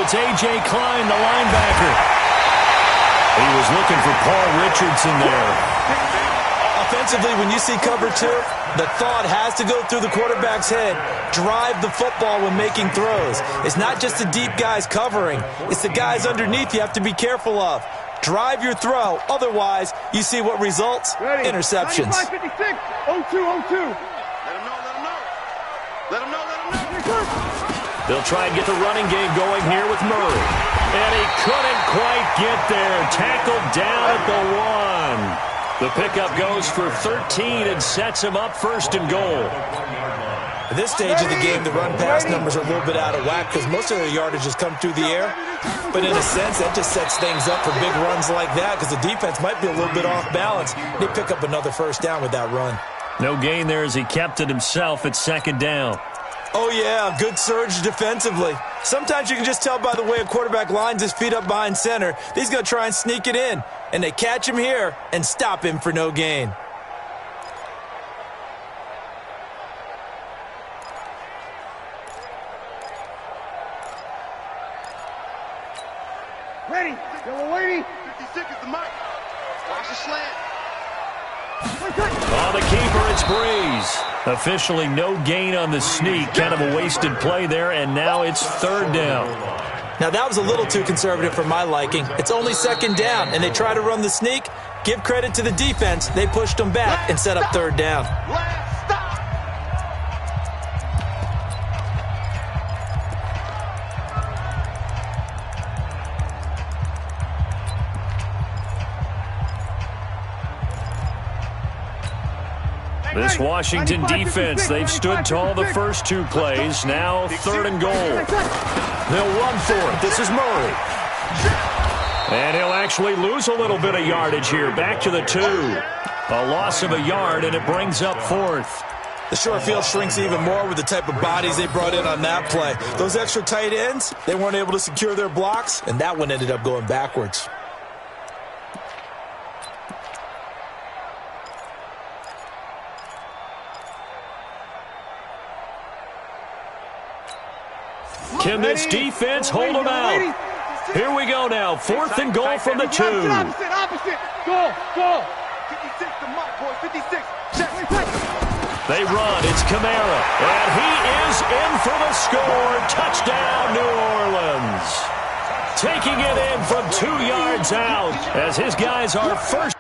It's A.J. Klein, the linebacker. He was looking for Paul Richardson there. Offensively, when you see cover 2, the thought has to go through the quarterback's head. Drive the football when making throws. It's not just the deep guys covering. It's the guys underneath you have to be careful of. Drive your throw. Otherwise, you see what results? Ready. Interceptions. 95, 56, 02. Let him know. They'll try and get the running game going here with Murray. And he couldn't quite get there. Tackled down at the 1. The pickup goes for 13 and sets him up 1st and goal. At this stage of the game, the run-pass numbers are a little bit out of whack because most of their yardage has come through the air. But in a sense, that just sets things up for big runs like that because the defense might be a little bit off balance. They pick up another 1st down with that run. No gain there as he kept it himself at 2nd down. Oh, yeah, good surge defensively. Sometimes you can just tell by the way a quarterback lines his feet up behind center. He's going to try and sneak it in. And they catch him here and stop him for no gain. Ready. Yellow lady. 56 is the mic. Watch the slant. On the keeper, it's Breeze. Officially no gain on the sneak. Kind of a wasted play there, and now it's 3rd down. Now, that was a little too conservative for my liking. It's only 2nd down, and they try to run the sneak. Give credit to the defense. They pushed them back and set up 3rd down. Last stop. This Washington defense, they've stood tall the first 2 plays. Now 3rd and goal. They'll run for it. This is Murray. And he'll actually lose a little bit of yardage here. Back to the 2. A loss of a yard, and it brings up 4th. The short field shrinks even more with the type of bodies they brought in on that play. Those extra tight ends, they weren't able to secure their blocks, and that one ended up going backwards. Can this defense hold them out? Here we go now. 4th and goal from the 2. Opposite. Go. 56 to Mike, boys. 56. They run. It's Kamara. And he is in for the score. Touchdown, New Orleans. Taking it in from 2 yards out as his guys are first.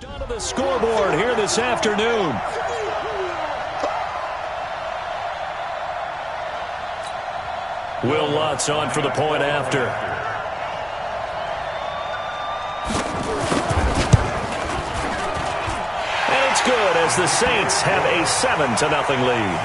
Onto the scoreboard here this afternoon. Will Lutz on for the point after. And it's good as the Saints have a 7-0 lead.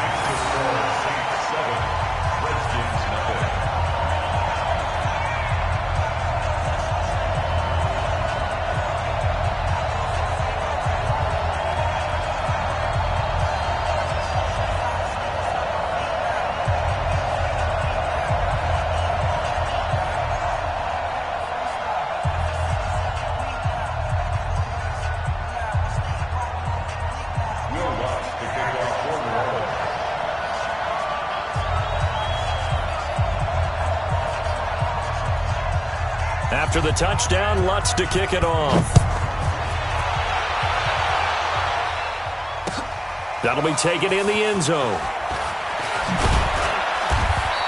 After the touchdown, Lutz to kick it off. That'll be taken in the end zone.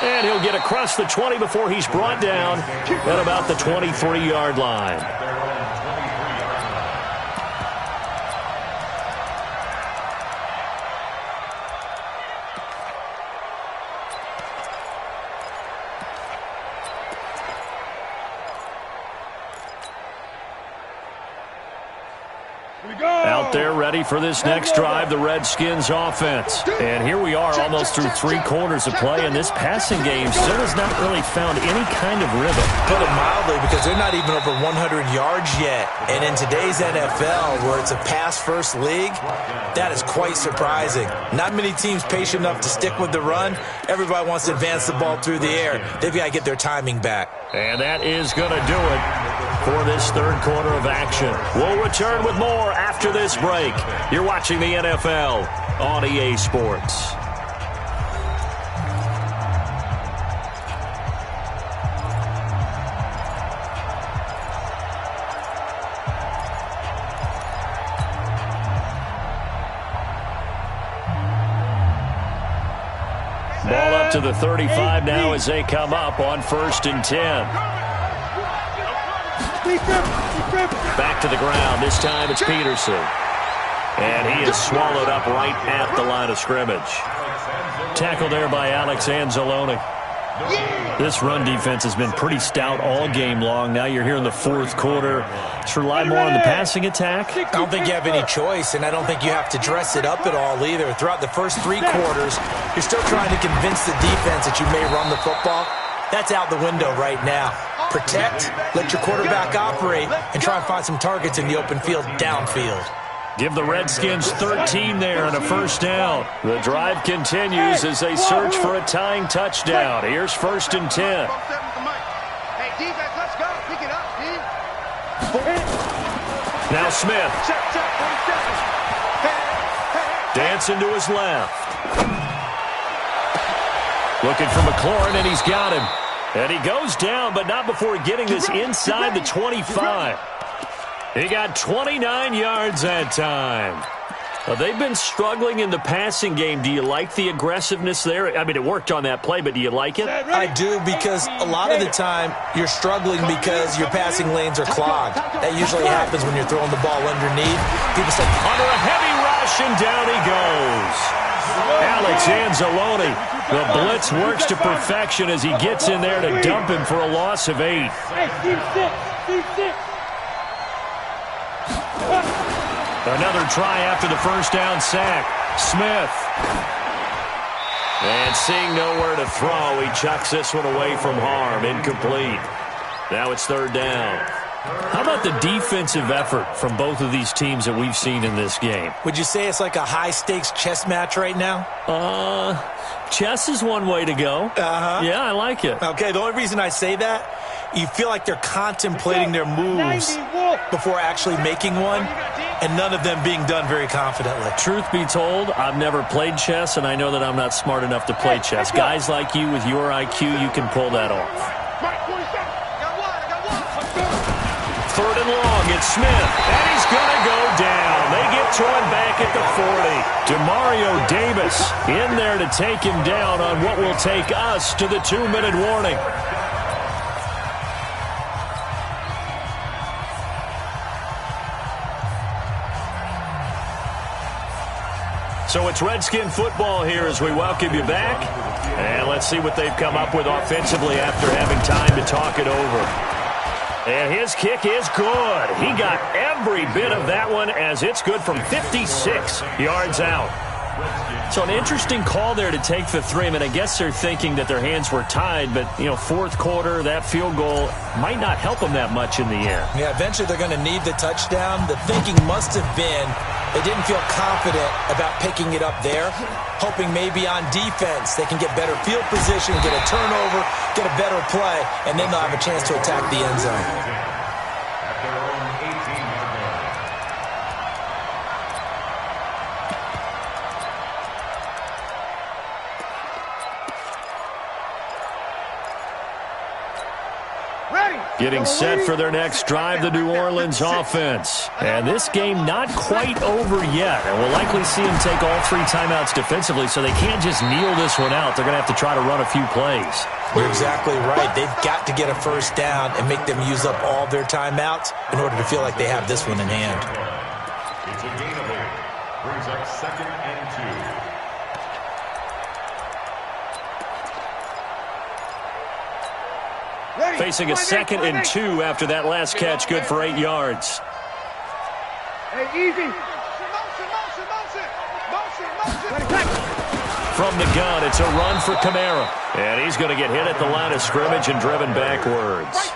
And he'll get across the 20 before he's brought down at about the 23-yard line. Out there ready for this next drive, the Redskins offense. And here we are almost through 3 quarters of play, and this passing game still has not really found any kind of rhythm. Put it mildly, because they're not even over 100 yards yet. And in today's NFL, where it's a pass-first league, that is quite surprising. Not many teams patient enough to stick with the run. Everybody wants to advance the ball through the air. They've got to get their timing back. And that is going to do it for this 3rd quarter of action. We'll return with more after this break. You're watching the NFL on EA Sports. Ball up to the 35 now as they come up on 1st and 10. Back to the ground. This time it's Peterson. And he is swallowed up right at the line of scrimmage. Tackled there by Alex Anzalone. This run defense has been pretty stout all game long. Now you're here in the 4th quarter. Let's rely more on the passing attack. I don't think you have any choice, and I don't think you have to dress it up at all either. Throughout the first 3 quarters, you're still trying to convince the defense that you may run the football. That's out the window right now. Protect, let your quarterback operate, and try and find some targets in the open field downfield. Give the Redskins 13 there and a 1st down. The drive continues as they search for a tying touchdown. Here's 1st and 10. Hey, defense, let's go. Pick it up, team. Now Smith. Dancing to his left. Looking for McLaurin, and he's got him. And he goes down, but not before getting this inside the 25. He got 29 yards that time. They've been struggling in the passing game. Do you like the aggressiveness there? I mean, it worked on that play, but do you like it? I do, because a lot of the time you're struggling because your passing lanes are clogged. That usually happens when you're throwing the ball underneath. People say, under a heavy rush, and down he goes. Alex Anzalone. The blitz works to perfection as he gets in there to dump him for a loss of 8. Another try after the first down sack. Smith. And seeing nowhere to throw, he chucks this one away from harm. Incomplete. Now it's third down. How about the defensive effort from both of these teams that we've seen in this game? Would you say it's like a high-stakes chess match right now? Chess is one way to go. Uh-huh. Yeah, I like it. Okay, the only reason I say that, you feel like they're contemplating their moves before actually making one, and none of them being done very confidently. Truth be told, I've never played chess, and I know that I'm not smart enough to play chess. Guys like you with your IQ, you can pull that off. Third and long, it's Smith, and he's going to go down. They get to him back at the 40. Demario Davis in there to take him down on what will take us to the 2-minute warning. So it's Redskin football here as we welcome you back. And let's see what they've come up with offensively after having time to talk it over. And his kick is good. He got every bit of that one as it's good from 56 yards out. So an interesting call there to take the 3. I mean, I guess they're thinking that their hands were tied, but, you know, fourth quarter, that field goal might not help them that much in the end. Yeah, eventually they're going to need the touchdown. The thinking must have been they didn't feel confident about picking it up there, hoping maybe on defense they can get better field position, get a turnover, get a better play, and then they'll have a chance to attack the end zone. At their own 18-yard line. Getting set for their next drive, the New Orleans offense. And this game not quite over yet. And we'll likely see them take all 3 timeouts defensively, so they can't just kneel this one out. They're going to have to try to run a few plays. You're exactly right. They've got to get a first down and make them use up all their timeouts in order to feel like they have this one in hand. It's a gain of 8. Brings up 2nd and 2. Facing a 2nd and 2 after that last catch, good for 8 yards. Hey, easy. From the gun, it's a run for Kamara. And he's going to get hit at the line of scrimmage and driven backwards.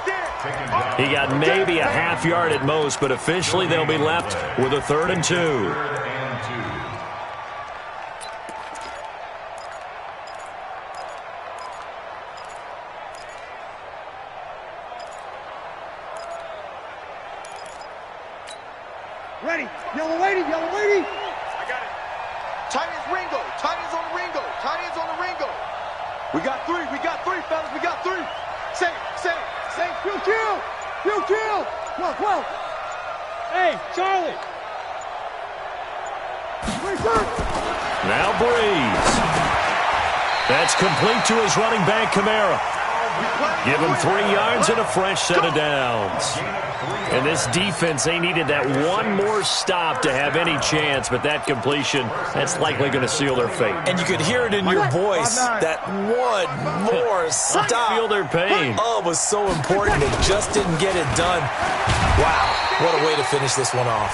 He got maybe a half yard at most, but officially they'll be left with a 3rd and 2. Ready. Yellow lady, yellow lady. I got it. Tight ends Ringo. Tight ends on the Ringo. Tight ends on the Ringo. We got 3. We got 3, fellas. We got 3. Say. Field kill. 12. Hey, Charlie. Now Breeze. That's complete to his running back, Kamara. Give him 3 yards and a fresh set of downs. And this defense, they needed that one more stop to have any chance, but that completion, that's likely going to seal their fate. And you could hear it in your voice, that one more stop. Feel their pain. Oh, it was so important. They just didn't get it done. Wow, what a way to finish this one off.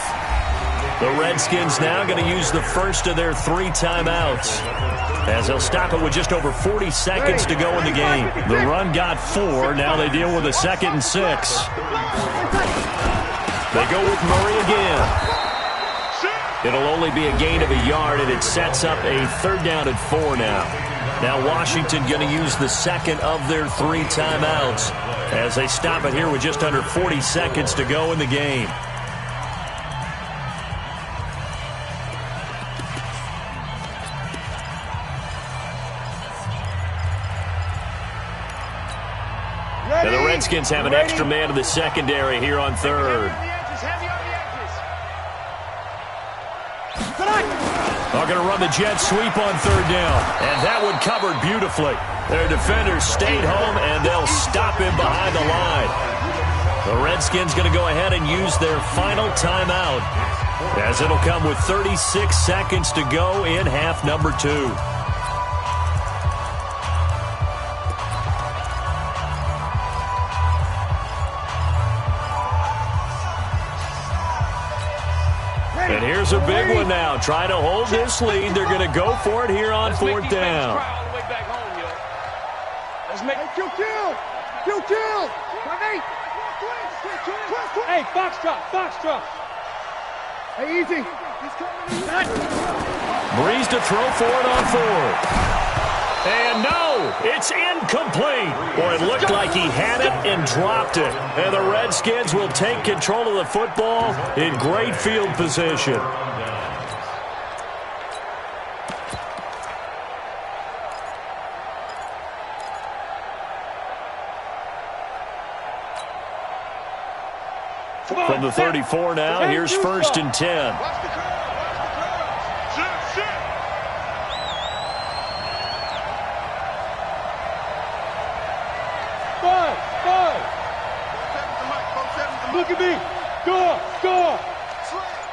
The Redskins now going to use the first of their 3 timeouts, as they'll stop it with just over 40 seconds to go in the game. The run got 4. Now they deal with a 2nd and 6. They go with Murray again. It'll only be a gain of a yard, and it sets up a 3rd down and 4 now. Now Washington going to use the 2nd of their 3 timeouts as they stop it here with just under 40 seconds to go in the game. Now the Redskins have an extra man in the secondary here on 3rd. They're going to run the jet sweep on 3rd down. And that one covered beautifully. Their defenders stayed home, and they'll stop him behind the line. The Redskins going to go ahead and use their final timeout, as it'll come with 36 seconds to go in half number 2. And Here's a big one now. Trying to hold this lead. They're going to go for it here on fourth down. Let's make it kill. Hey, box drop. Hey, easy. He's coming. Breeze to throw for it on fourth. And no, it's incomplete. Boy, it looked like he had it and dropped it. And the Redskins will take control of the football in great field position. From the 34 now, here's 1st and 10. Look at me. Go.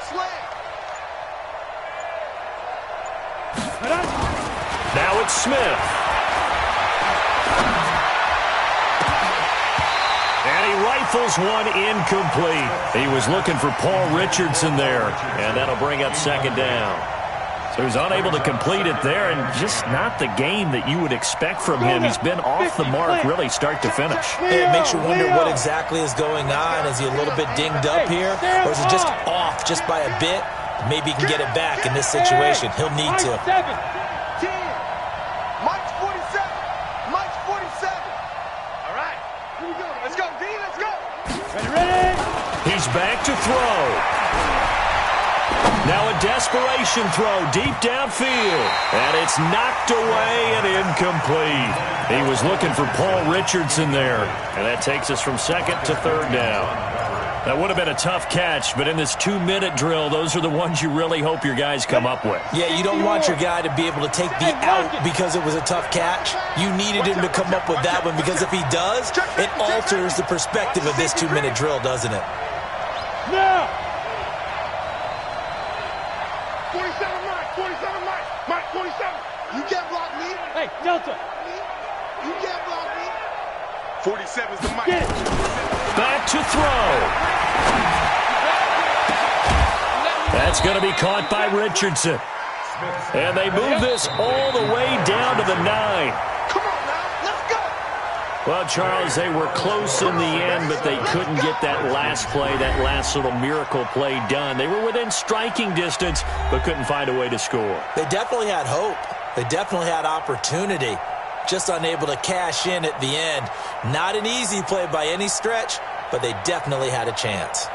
Slam. Now it's Smith. And he rifles one incomplete. He was looking for Paul Richardson there. And that'll bring up 2nd down. So he's unable to complete it there, and just not the game that you would expect from him. He's been off the mark really start to finish. It makes you wonder what exactly is going on. Is he a little bit dinged up here, or is it just off just by a bit? Maybe he can get it back in this situation. He'll need to. Mike's 47. Mike's 47. All right. Here we go. Let's go, D. Let's go. Ready? He's back to throw. Now a desperation throw deep downfield. And it's knocked away and incomplete. He was looking for Paul Richardson there. And that takes us from 2nd to 3rd down. That would have been a tough catch, but in this 2-minute drill, those are the ones you really hope your guys come up with. Yeah, you don't want your guy to be able to take the out because it was a tough catch. You needed him to come up with that one, because if he does, it alters the perspective of this 2-minute drill, doesn't it? Now. 47 Mike. 47. You can't block me. Hey, Delta. You can't block me. 47's the Mike. Get it. Back to throw. That's going to be caught by Richardson. And they move this all the way down to the 9. Come on now. Let's go. Well, Charles, they were close in the end, but they couldn't get that last play, that last little miracle play done. They were within striking distance, but couldn't find a way to score. They definitely had hope. They definitely had opportunity. Just unable to cash in at the end. Not an easy play by any stretch, but they definitely had a chance.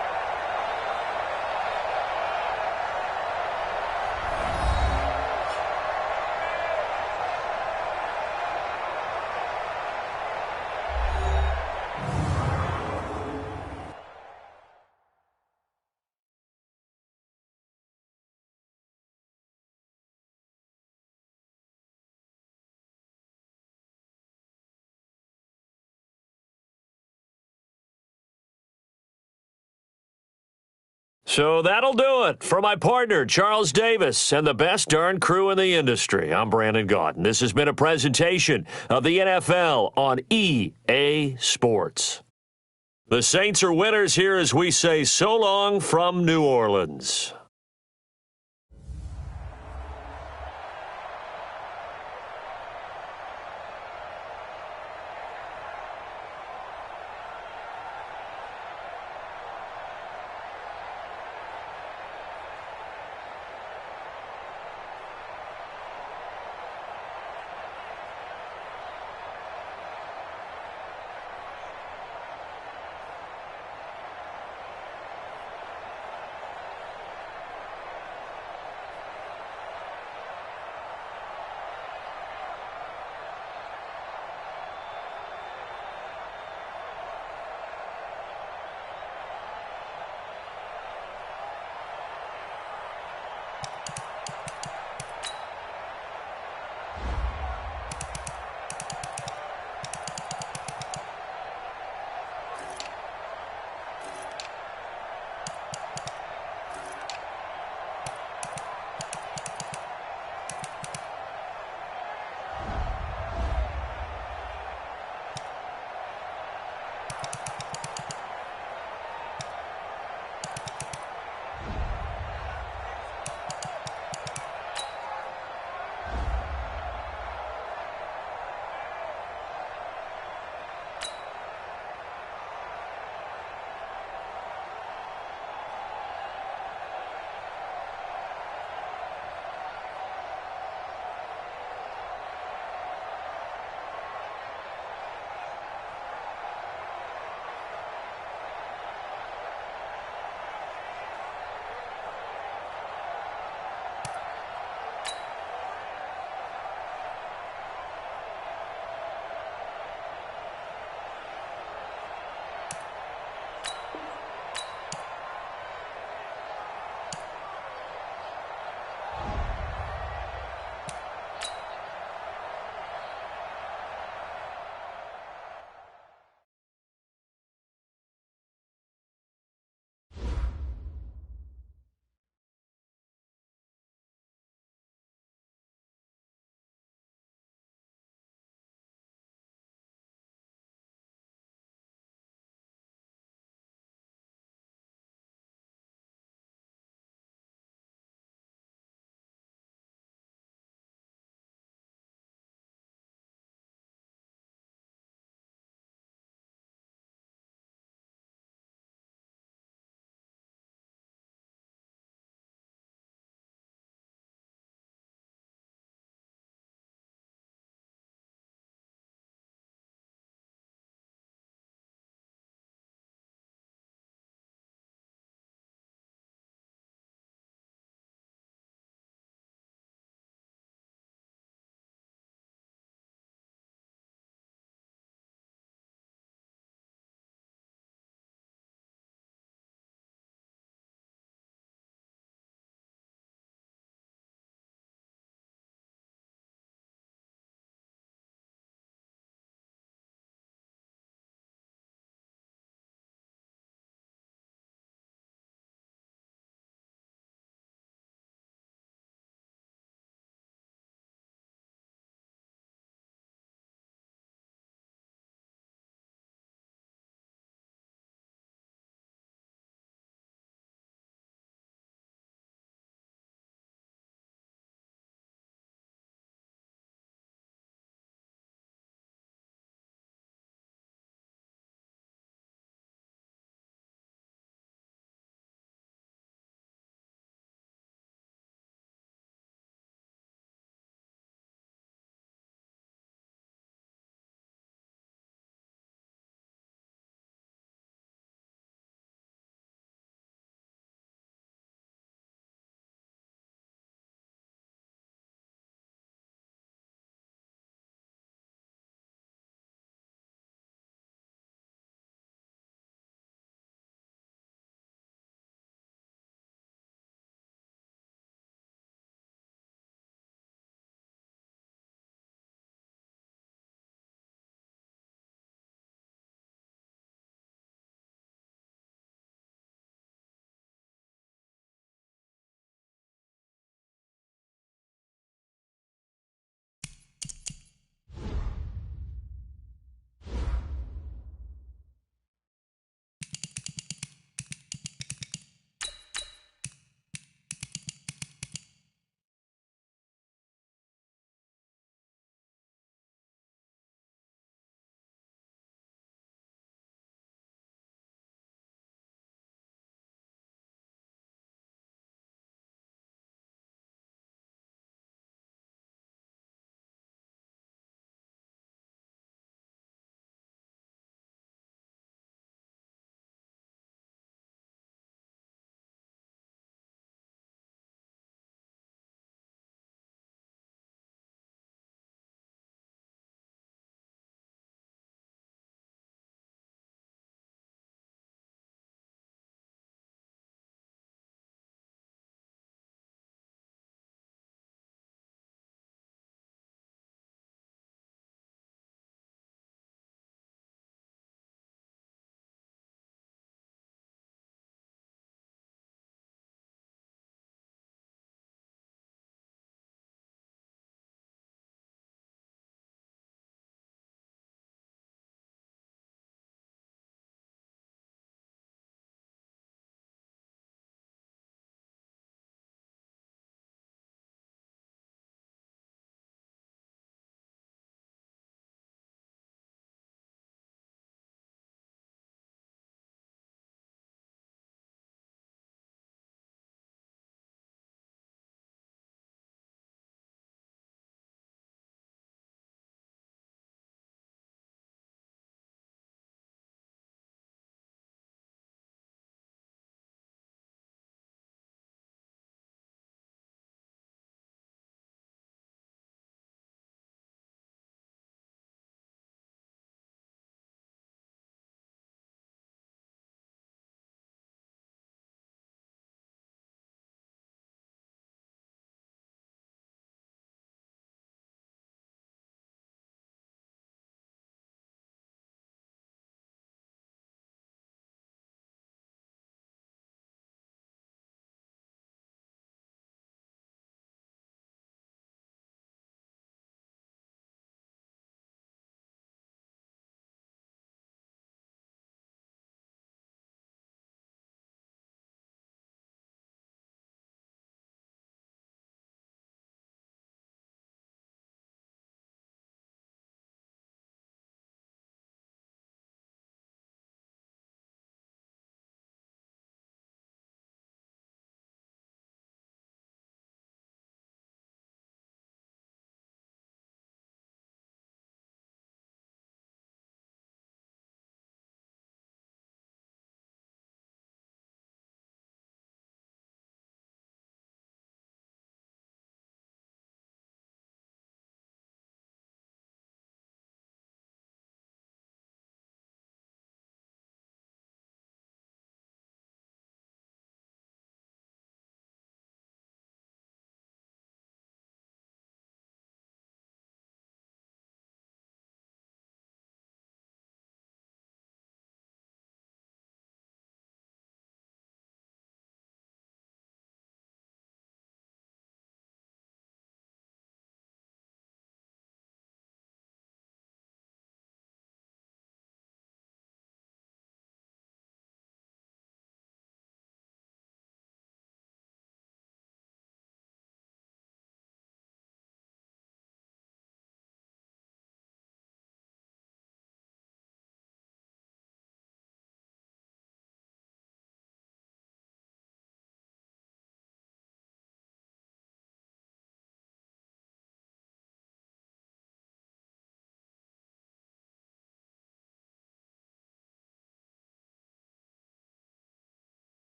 So that'll do it for my partner, Charles Davis, and the best darn crew in the industry. I'm Brandon Gaudin. This has been a presentation of the NFL on EA Sports. The Saints are winners here as we say so long from New Orleans.